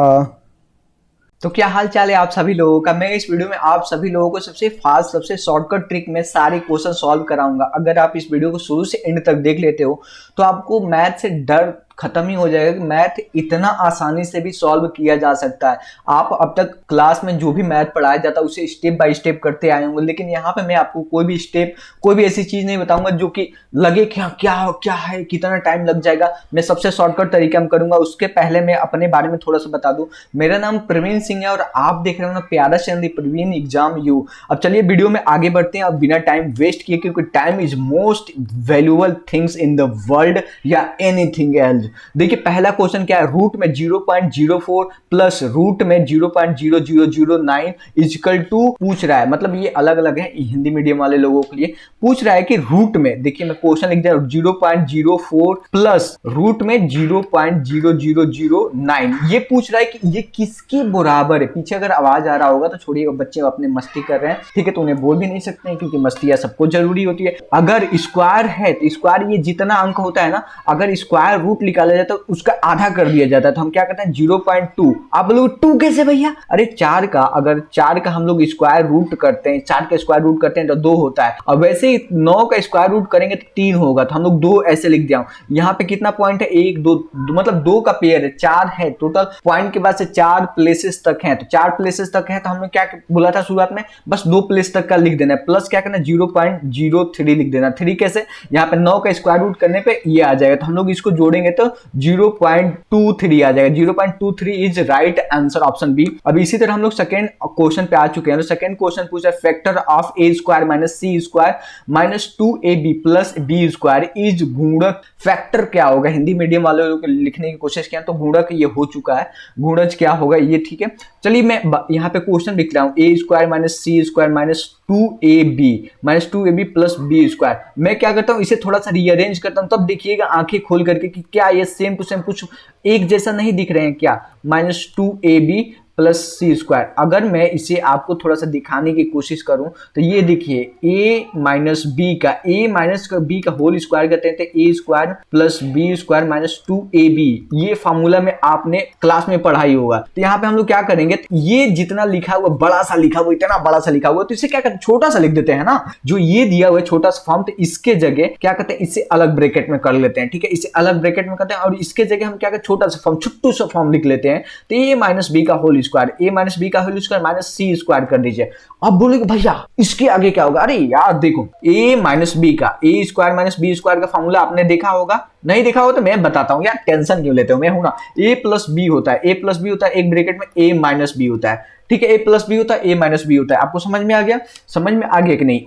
तो क्या हाल चाल है आप सभी लोगों का। मैं इस वीडियो में आप सभी लोगों को सबसे फास्ट, सबसे शॉर्टकट ट्रिक में सारे क्वेश्चन सॉल्व कराऊंगा। अगर आप इस वीडियो को शुरू से एंड तक देख लेते हो तो आपको मैथ से डर खत्म ही हो जाएगा कि मैथ इतना आसानी से भी सॉल्व किया जा सकता है। आप अब तक क्लास में जो भी मैथ पढ़ाया जाता है उसे स्टेप बाय स्टेप करते आए होंगे, लेकिन यहाँ पे मैं आपको कोई भी स्टेप, कोई भी ऐसी चीज नहीं बताऊंगा जो कि लगे क्या क्या क्या है, कितना टाइम लग जाएगा। मैं सबसे शॉर्टकट तरीके में करूंगा। उसके पहले मैं अपने बारे में थोड़ा सा बता दूं। मेरा नाम प्रवीण सिंह है और आप देख रहे हो ना प्यारा चैनल प्रवीण एग्जाम यू। अब चलिए वीडियो में आगे बढ़ते हैं और बिना टाइम वेस्ट किए, क्योंकि time is most valuable things in the world या एनीथिंग एल्स। देखिए पहला क्वेश्चन क्या है, रूट में 0.04 प्लस रूट में 0.0009 इक्वल टू पूछ रहा है। मतलब ये अलग अलग है हिंदी मीडियम वाले लोगों के लिए। पूछ रहा है कि रूट में, देखिए मैं क्वेश्चन लिख दिया 0.04 प्लस रूट में 0.0009, ये पूछ रहा है कि ये किसके बराबर है। पीछे अगर आवाज आ रहा होगा तो छोड़िए, बच्चे अपने मस्ती कर रहे हैं, ठीक है, तो उन्हें बोल भी नहीं सकते हैं क्योंकि मस्तियां सबको जरूरी होती है। अगर स्क्वायर है तो स्क्वायर ये जितना अंक होता है ना, अगर स्क्वायर रूट निकाला जाता है तो उसका आधा कर दिया जाता है। तो हम क्या करते हैं 0.2। आप लोग 2 कैसे भैया, अरे 4 का, अगर 4 का हम लोग स्क्वायर रूट करते हैं, 4 का स्क्वायर रूट करते हैं तो 2 होता है। और वैसे ही 9 का स्क्वायर रूट करेंगे तो 3 होगा। तो हम लोग 2 ऐसे लिख दिया। यहाँ पे कितना पॉइंट है, 1 2, मतलब 2 का पेयर है, 4 है टोटल पॉइंट के बाद से 4 प्लेसेस तक है। तो 4 प्लेसेस तक है तो हमने क्या बोला था शुरुआत में, बस 2 प्लेस तक का लिख देना है, प्लस क्या करना है 0.03 लिख देना। 3 कैसे, यहाँ पे 9 का स्क्वायर रूट करने पे ये आ जाएगा। तो हम लोग इसको जोड़ेंगे तो 0.23 आ जाएगा। 0.23 is right answer, option B. अब इसी तरह हम लोग सेकंड क्वेश्चन पे आ चुके हैं। तो सेकंड क्वेश्चन पूछा factor of a square minus c square minus 2ab plus b square is गुणक। फैक्टर क्या होगा, हिंदी मीडियम वाले लोग लिखने की कोशिश किया तो गुणक ये हो चुका है, गुणज क्या होगा ये, ठीक है। चलिए मैं यहाँ पे क्वेश्चन लिख रहा हूँ, a square minus c square minus 2ab plus b square. मैं क्या करता हूँ, इसे थोड़ा सा रीअरेंज करता हूँ, तब देखिएगा आंखें खोल करके कि क्या ये सेम टू सेम कुछ एक जैसा नहीं दिख रहे हैं क्या। माइनस 2ab प्लस सी स्क्वायर, अगर मैं इसे आपको थोड़ा सा दिखाने की कोशिश करूं तो ये देखिए a माइनस बी का, a माइनस बी का होल स्क्वायर करते हैं तो a square plus b square minus 2ab, ये फार्मूला में आपने क्लास में पढ़ाई होगा। तो यहाँ पे हम लोग क्या करेंगे, ये जितना लिखा हुआ बड़ा सा लिखा हुआ, इतना बड़ा सा लिखा हुआ, तो इसे क्या करते हैं छोटा सा लिख देते हैं ना, जो ये दिया हुआ है छोटा सा फॉर्म, तो इसके जगह क्या करते हैं इसे अलग ब्रैकेट में कर लेते हैं, ठीक है, इसे अलग ब्रैकेट में करते हैं और इसके जगह हम क्या करते हैं छोटा सा फॉर्म, छुट्टू सा फॉर्म लिख लेते हैं। तो a माइनस बी का whole square, a minus b का whole square minus c square कर दीजिए। अब बोलेगे भैया इसके आगे क्या होगा, अरे यार देखो a माइनस बी का, a square minus b square का फॉर्मूला आपने देखा होगा, नहीं देखा हो तो मैं बताता हूं यार, टेंशन क्यों लेते हो, मैं हूं ना। a प्लस बी होता है, a प्लस बी होता है, एक ब्रैकेट में a माइनस बी होता है, ठीक है, a प्लस बी होता है, a माइनस बी होता है। आपको समझ में आ गया, समझ में आ गया कि नहीं,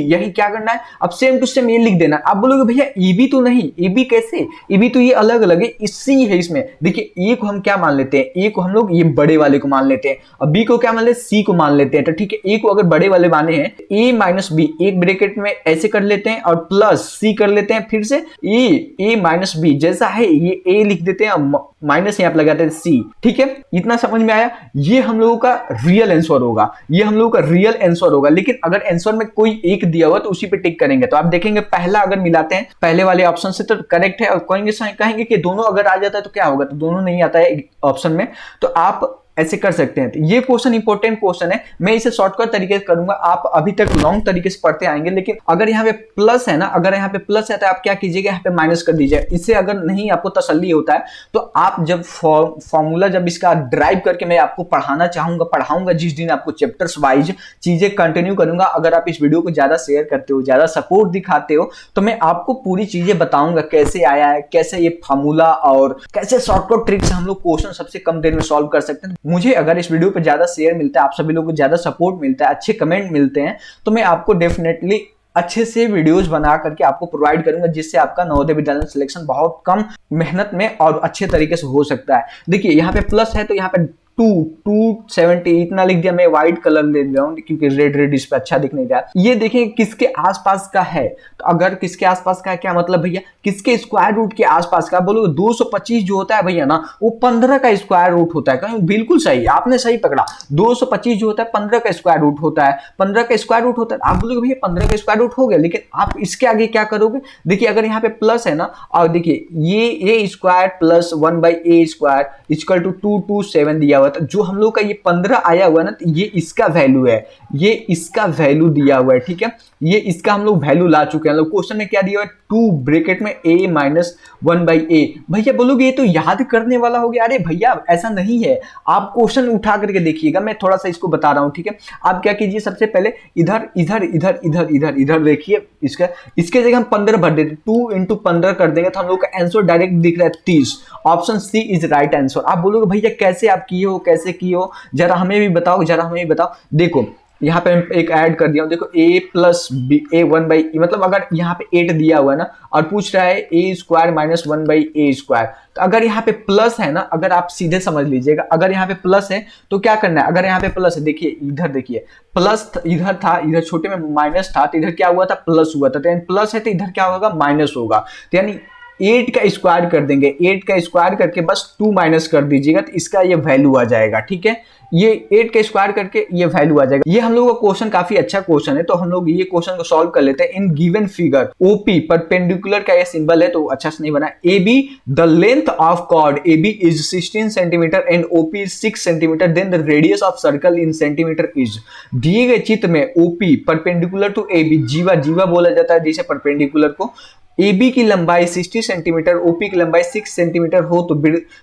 यही क्या करना है, अब सेम टू सेम ये लिख देना। आप बोलोगे भैया ए बी तो नहीं, ए बी कैसे, ए बी तो ये अलग अलग है, सी है इसमें। देखिए ए को हम क्या मान लेते हैं, ए को हम लोग ये बड़े वाले को मान लेते हैं और बी को क्या मान लेते हैं, सी को मान लेते हैं। तो ठीक है, ए को अगर बड़े वाले माने हैं, ए माइनस बी एक ब्रैकेट में ऐसे कर लेते हैं और प्लस सी कर लेते हैं, फिर से ए माइनस बी जैसा है ये ए लिख देते हैं और माइनस यहाँ पे लगाते हैं सी, ठीक है, इतना समझ में आया। ये हम लोगों का रियल आंसर होगा, ये हम लोगों का रियल आंसर होगा। लेकिन अगर आंसर में कोई एक दिया हुआ तो उसी पे टिक करेंगे। तो आप देखेंगे पहला अगर मिलाते हैं पहले वाले ऑप्शन से तो करेक्ट है, और कहेंगे कि दोनों अगर आ जाता है तो क्या होगा, तो दोनों नहीं आता है ऑप्शन में, तो आप ऐसे कर सकते हैं। तो ये क्वेश्चन इंपॉर्टेंट क्वेश्चन है, मैं इसे शॉर्टकट तरीके से करूंगा, आप अभी तक लॉन्ग तरीके से पढ़ते आएंगे। लेकिन अगर यहाँ पे प्लस है ना, अगर यहाँ पे प्लस है तो आप क्या कीजिएगा, यहाँ पे माइनस कर दीजिए। इससे अगर नहीं आपको तसल्ली होता है तो आप जब फॉर्मूला जब इसका ड्राइव करके मैं आपको पढ़ाऊंगा जिस दिन आपको चैप्टर्स वाइज चीजें कंटिन्यू करूंगा, अगर आप इस वीडियो को ज्यादा शेयर करते हो, ज्यादा सपोर्ट दिखाते हो, तो मैं आपको पूरी चीजें बताऊंगा कैसे आया है, कैसे ये फॉर्मूला और कैसे शॉर्टकट ट्रिक से हम लोग क्वेश्चन सबसे कम देर में सॉल्व कर सकते हैं। मुझे अगर इस वीडियो पर ज्यादा शेयर मिलता है, आप सभी लोगों को ज्यादा सपोर्ट मिलता है, अच्छे कमेंट मिलते हैं, तो मैं आपको डेफिनेटली अच्छे से वीडियोस बना करके आपको प्रोवाइड करूंगा, जिससे आपका नवोदय विद्यालय सिलेक्शन बहुत कम मेहनत में और अच्छे तरीके से हो सकता है। देखिए यहाँ पे प्लस है तो यहाँ पे 270 इतना लिख दिया, मैं व्हाइट कलर ले रहा हूँ क्योंकि रेड इस पे अच्छा दिख नहीं रहा। ये देखिए किसके आसपास का है, तो अगर किसके आसपास का है क्या मतलब भैया, किसके स्क्वायर रूट के आसपास का, बोलो 225 जो होता है भैया ना, वो 15 का स्क्वायर रूट होता है। कहीं बिल्कुल सही, आपने सही पकड़ा, 225 जो होता है 15 का स्क्वायर रूट होता है, 15 का स्क्वायर रूट होता है। आप बोलोगे भैया 15 का स्क्वायर रूट हो गया, लेकिन आप इसके आगे क्या करोगे, देखिए अगर यहाँ पे प्लस है ना, और देखिए ये square plus 1/a square equal to 227 दिया हुआ, जो हम लोग का ये 15 आया हुआ है ना, तो ये इसका वैल्यू है, ये इसका वैल्यू दिया हुआ है, ठीक है, ये इसका हम लोग वैल्यू ला चुके हैं। लोग क्वेश्चन में क्या दिया हुआ है, 2 ब्रैकेट में a माइनस 1/a। भैया बोलोगे ये तो याद करने वाला हो गया, अरे भैया ऐसा नहीं है, आप क्वेश्चन उठा करके देखिएगा, मैं थोड़ा सा इसको बता रहा हूं, ठीक है। आप क्या कीजिए, सबसे पहले इधर इधर इधर इधर इधर इधर देखिए, इसके जगह हम 15 भर देते, 2 इंटू 15 कर देंगे तो हम लोग का आंसर डायरेक्ट दिख रहा है 30। Option C is right answer. आप बोलोगे भैया कैसे आप किए हो, कैसे किए हो, जरा हमें भी बताओ। देखो यहाँ पे एक ऐड कर दिया हूं, देखो a प्लस a 1/e, मतलब अगर यहाँ पे 8 दिया हुआ है ना, और पूछ रहा है a square minus 1/a square, तो अगर यहाँ पे प्लस है ना, अगर आप सीधे समझ लीजिएगा, अगर यहाँ पे प्लस है तो क्या करना है, अगर यहाँ पे प्लस है, देखिए इधर देखिए प्लस इधर था, इधर छोटे में माइनस था, तो इधर क्या हुआ था, प्लस हुआ था, तो प्लस है तो इधर क्या होगा, माइनस होगा। तो यानी 8 का स्क्वायर कर देंगे, 8 का स्क्वायर करके बस 2 माइनस कर दीजिएगा, तो इसका ये वैल्यू आ जाएगा, ठीक है। ये 8 का स्क्वायर करके ये वैल्यू आ जाएगा। ये हम लोगों का क्वेश्चन काफी अच्छा क्वेश्चन है, तो हम लोग ये क्वेश्चन को सॉल्व कर लेते हैं। In given figure OP perpendicular का ये सिंबल है, तो अच्छा से नहीं बना। AB the length of chord AB is 16 centimetre and OP is 6 centimetre, then the radius of circle in centimetre is. दिए गए चित्र में OP परपेंडिकुलर टू AB, जीवा बोला जाता है जैसे परपेंडिकुलर को, AB की लंबाई 60 सेंटीमीटर, OP की लंबाई 6 सेंटीमीटर हो, तो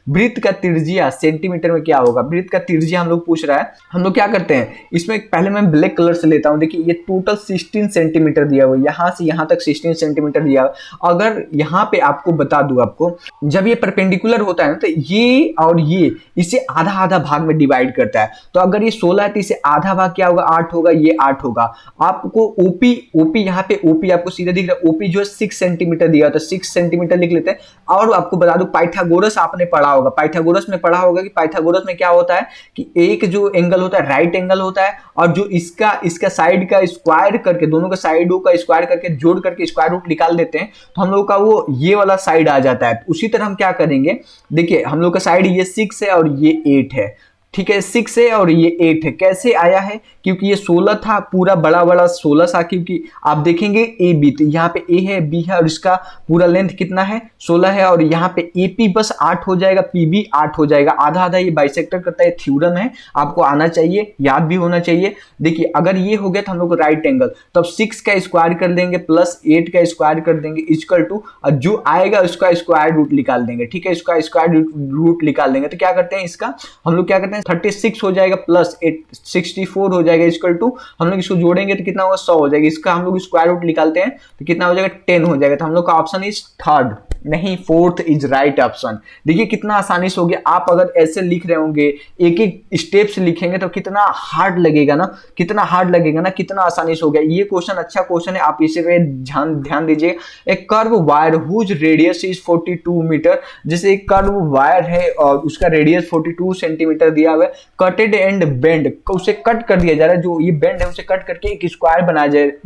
वृत्त का त्रिज्या सेंटीमीटर में क्या होगा। वृत्त का त्रिज्या हम लोग पूछ रहा है, हम लोग क्या करते हैं इसमें, पहले मैं ब्लैक कलर से लेता हूं। देखिए ये टोटल 16 सेंटीमीटर दिया हुआ है, यहां से यहां तक 16 सेंटीमीटर दिया हुआ है। अगर यहाँ पे आपको बता दूं, आपको जब ये परपेंडिकुलर होता है ना, तो ये और ये इसे आधा आधा भाग में डिवाइड करता है। तो अगर ये 16 है तो इसे आधा भाग क्या होगा, 8 होगा, ये 8 होगा। आपको OP यहाँ पे OP आपको सीधे दिख रहा है, OP जो है 6 सेंटीमीटर दिया था, 6 सेंटीमीटर लिख लेते हैं। और आपको बता दूं पाइथागोरस आपने पढ़ा होगा, पाइथागोरस में पढ़ा होगा कि पाइथागोरस में क्या होता है कि एक जो एंगल होता है राइट एंगल होता है, और जो इसका साइड का स्क्वायर करके, दोनों का साइडों का स्क्वायर करके जोड़ करके स्क्वायर रूट निकाल देते हैं, तो हम लोग का वो ये वाला साइड आ जाता है। उसी तरह हम क्या करेंगे, देखिए हम लोग का साइड ये 6 है और ये 8 है, ठीक है, 6 है और ये 8 है। कैसे आया है, क्योंकि ये 16 था, पूरा बड़ा 16 था, क्योंकि आप देखेंगे AB, तो यहाँ पे A है, B है, और इसका पूरा लेंथ कितना है, 16 है, और यहाँ पे AP बस 8 हो जाएगा, PB 8 हो जाएगा, आधा आधा ये बाइसेक्टर करता है। थ्योरम है, आपको आना चाहिए, याद भी होना चाहिए। देखिए अगर ये हो गया तो हम लोग राइट एंगल, तो अब 6 का स्क्वायर कर देंगे प्लस 8 का स्क्वायर कर देंगे इक्वल टू, और जो आएगा उसका स्क्वायर रूट निकाल देंगे, ठीक है, इसका स्क्वायर रूट निकाल देंगे। तो क्या करते हैं, इसका हम लोग क्या करते हैं, 36 हो जाएगा प्लस 8 64 हो जाएगा इक्वल टू, हम लोग इसको जोड़ेंगे तो कितना होगा, 100 हो जाएगा। इसका हम लोग स्क्वायर रूट निकालते हैं तो कितना हो जाएगा, 10 हो जाएगा। तो हम लोग का ऑप्शन इज थर्ड, नहीं फोर्थ इज राइट ऑप्शन। देखिए कितना आसानी से हो गया। आप अगर ऐसे लिख रहे होंगे, एक एक स्टेप से लिखेंगे तो कितना हार्ड लगेगा ना, कितना आसानी से हो गया। ये क्वेश्चन अच्छा क्वेश्चन है, आप इसे पे ध्यान दीजिए। एक curve wire whose radius is 42 metre, जैसे एक कर्व वायर है और उसका रेडियस 42 सेंटीमीटर दिया हुआ है, कटेड एंड बेंड, उसे कट कर दिया जा रहा है, जो ये बेंड है उसे कट करके एक स्क्वायर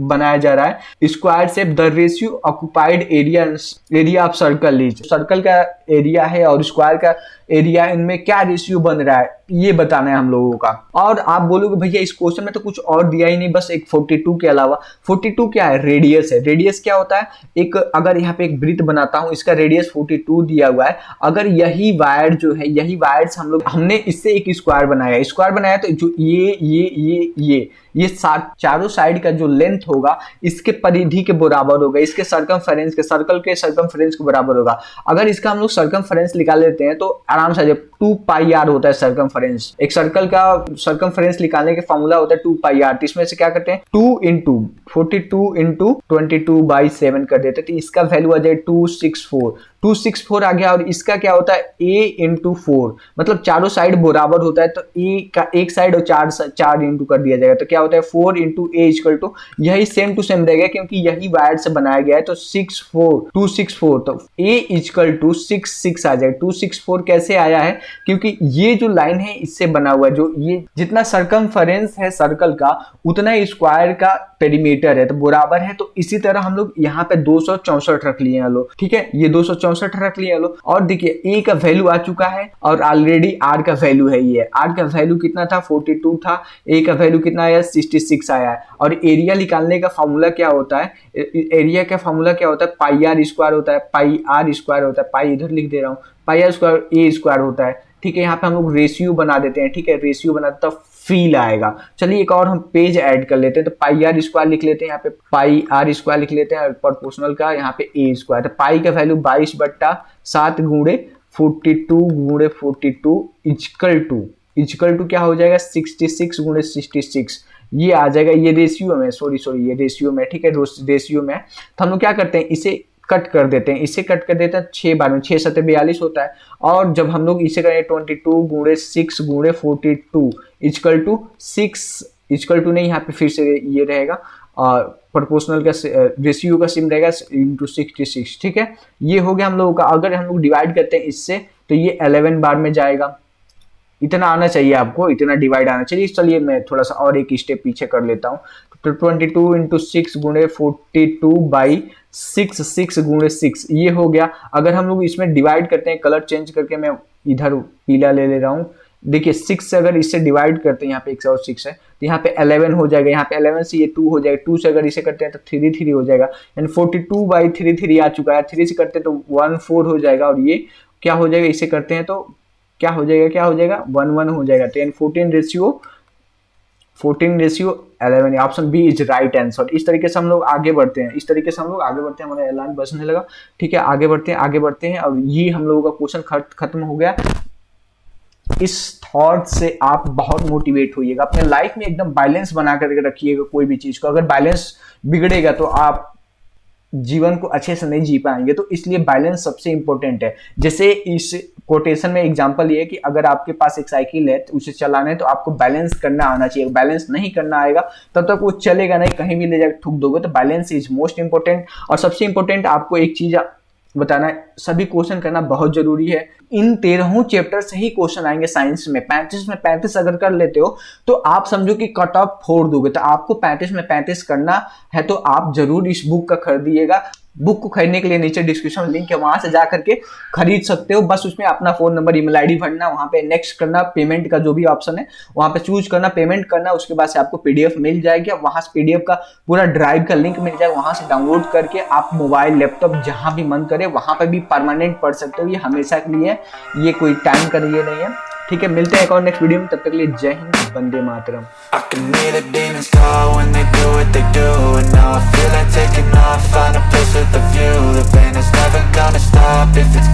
बनाया जा रहा है। Square shape the ratio occupied area of circle is, circle का एरिया है और स्क्वायर का एरिया, इनमें क्या रेशियो बन रहा है, ये बताना है हम लोगों का। और आप बोलोगे भैया इस क्वेश्चन में तो कुछ और दिया ही नहीं, बस एक 42 के अलावा। 42 क्या है? रेडियस है। रेडियस क्या होता है? एक अगर यहाँ पे एक वृत्त बनाता हूँ, इसका रेडियस 42 दिया हुआ है। अगर यही वायर जो है, यही वायर्स हमने इससे एक स्क्वायर बनाया तो जो ये चारों साइड का जो लेंथ होगा इसके परिधि के बराबर होगा, इसके सर्कमफेरेंस के सर्कल के सर्कमफेरेंस के बराबर होगा। अगर इसका हम लोग सर्कमफेरेंस निकाल लेते हैं तो आराम से 2 पाई आर होता है सर्कमफेरेंस। एक सर्कल का सर्कमफेरेंस निकालने के फॉर्मूला होता है 2 पाई आर। इसमें से क्या करते हैं 2 इंटू 42 इंटू 22/7 कर देते हैं, तो इसका वैल्यू आ जाए 264 आ गया। और इसका क्या होता है a इंटू 4, मतलब चारों साइड बराबर होता है तो a का एक साइड और 4 इंटू कर दिया जाएगा, तो क्या होता है 4 इंटू a इक्वल टू, यही सेम टू सेम रहेगा क्योंकि यही वायर से बनाया गया है, तो 264, तो a इक्वल टू 66 आ जाएगा। 264 कैसे आया है? क्योंकि ये जो लाइन है इससे बना हुआ है, जो ये जितना सर्कमफेरेंस है सर्कल का उतना स्क्वायर का पेरीमीटर है, तो बराबर है। तो इसी तरह हम लोग यहाँ पे 264 रख लिए हैं लोग, ठीक है, ये 264 रख लिए लोग। और देखिए a का वैल्यू आ चुका है और ऑलरेडी r का वैल्यू है, ये r का वैल्यू कितना था 42 था, a का वैल्यू कितना आया 66 आया है। और एरिया निकालने का फॉर्मूला क्या होता है? एरिया का फॉर्मूला क्या होता है? पाई आर स्क्वायर होता है, पाई आर स्क्वायर होता है, पाई इधर लिख दे रहा हूँ, पाई आर स्क्वायर a स्क्वायर होता है, ठीक है। यहाँ पे हम लोग रेशियो बना देते हैं, ठीक है, रेशियो बनाते तब फील आएगा। चलिए एक और हम पेज ऐड कर लेते हैं, तो पाई आर स्क्वायर लिख लेते हैं, यहाँ पे पाई आर स्क्वायर लिख लेते हैं, प्रोपोर्शनल का यहाँ पे a स्क्वायर, तो पाई का वैल्यू 22/7 गुणे 42 गुणे 42 इक्वल टू क्या हो जाएगा 66 गुणे 66, ये आ जाएगा। ये रेशियो में ये रेशियो में, ठीक है, रेशियो में। तो हम लोग क्या करते हैं इसे कट कर देते हैं, 6 बार में 6 7 42 होता है। और जब हम लोग इसे करें 22 गुणे 6 गुणे 42 इक्वल टू 6 इक्वल टू नहीं, यहाँ पे फिर से ये रहेगा और प्रोपोर्शनल का रेशियो का सिम रहेगा इंटू 66, ठीक है। ये हो गया हम लोगों का। अगर हम लोग डिवाइड करते हैं इससे तो ये 11 बार में जाएगा। इतना आना चाहिए आपको, इतना डिवाइड आना चाहिए। चलिए मैं थोड़ा सा और एक स्टेप पीछे कर लेता हूँ, तो 22 इंटू 6 गुणे 42/6 6 गुणे 6 ये हो गया। अगर हम लोग इसमें डिवाइड करते हैं, कलर चेंज करके मैं इधर पीला ले रहा हूँ, देखिए 6 से अगर इससे डिवाइड करते हैं, यहाँ पे 1 और 6 है तो यहाँ पे 11 हो जाएगा, यहाँ पे 11 से ये 2 हो जाएगा, 2 से अगर इसे करते हैं तो 3 हो जाएगा, यानी 42/3 आ चुका है। 3 से करते हैं तो 14 हो जाएगा, और ये क्या हो जाएगा इसे करते हैं तो क्या हो जाएगा 1 हो जाएगा। तो 14 ratio 11, option B is right answer. इस तरीके से हम लोग आगे बढ़ते हैं, हमारा ऐलान बजने लगा, ठीक है। आगे बढ़ते हैं और ये हम लोगों का क्वेश्चन खत्म हो गया। इस थॉट से आप बहुत मोटिवेट होइएगा, अपने लाइफ में एकदम बैलेंस बना करके रखिएगा। कोई भी चीज को अगर बैलेंस बिगड़ेगा तो आप जीवन को अच्छे से नहीं जी पाएंगे, तो इसलिए बैलेंस सबसे इंपॉर्टेंट है। जैसे इस कोटेशन में एग्जांपल ये है कि अगर आपके पास एक साइकिल है तो उसे चलाना है तो आपको बैलेंस करना आना चाहिए। बैलेंस नहीं करना आएगा तब तक वो चलेगा नहीं, कहीं भी ले जाकर ठुक दोगे। तो बैलेंस इज मोस्ट इंपॉर्टेंट। और सबसे इंपॉर्टेंट आपको एक चीज बताना है, सभी क्वेश्चन करना बहुत जरूरी है। इन 13 चैप्टर से ही क्वेश्चन आएंगे साइंस में। 35 में 35 अगर कर लेते हो तो आप समझो कि कट ऑफ फोड़ दोगे। तो आपको 35 में 35 करना है तो आप जरूर इस बुक का खरीदिएगा। बुक को खरीदने के लिए नीचे डिस्क्रिप्शन में लिंक है, वहां से जा करके खरीद सकते हो। बस उसमें अपना फोन नंबर, ईमेल आईडी भरना, वहां पे नेक्स्ट करना, पेमेंट का जो भी ऑप्शन है वहां पे चूज करना, पेमेंट करना। उसके बाद से आपको पीडीएफ मिल जाएगी, वहां से पीडीएफ का पूरा ड्राइव का लिंक मिल जाएगा, वहां से डाउनलोड करके आप मोबाइल लैपटॉप जहां भी मन करे वहां पर भी परमानेंट पढ़ सकते हो। ये हमेशा के लिए, ये कोई टाइम का लिए नहीं है, ठीक है। मिलते हैं एक और नेक्स्ट वीडियो में, तब तक के लिए जय Hind, Vande Mataram. I can hear the demons call when they do what they do, and now I feel like taking off, find a place with a view. The pain is never gonna stop if it's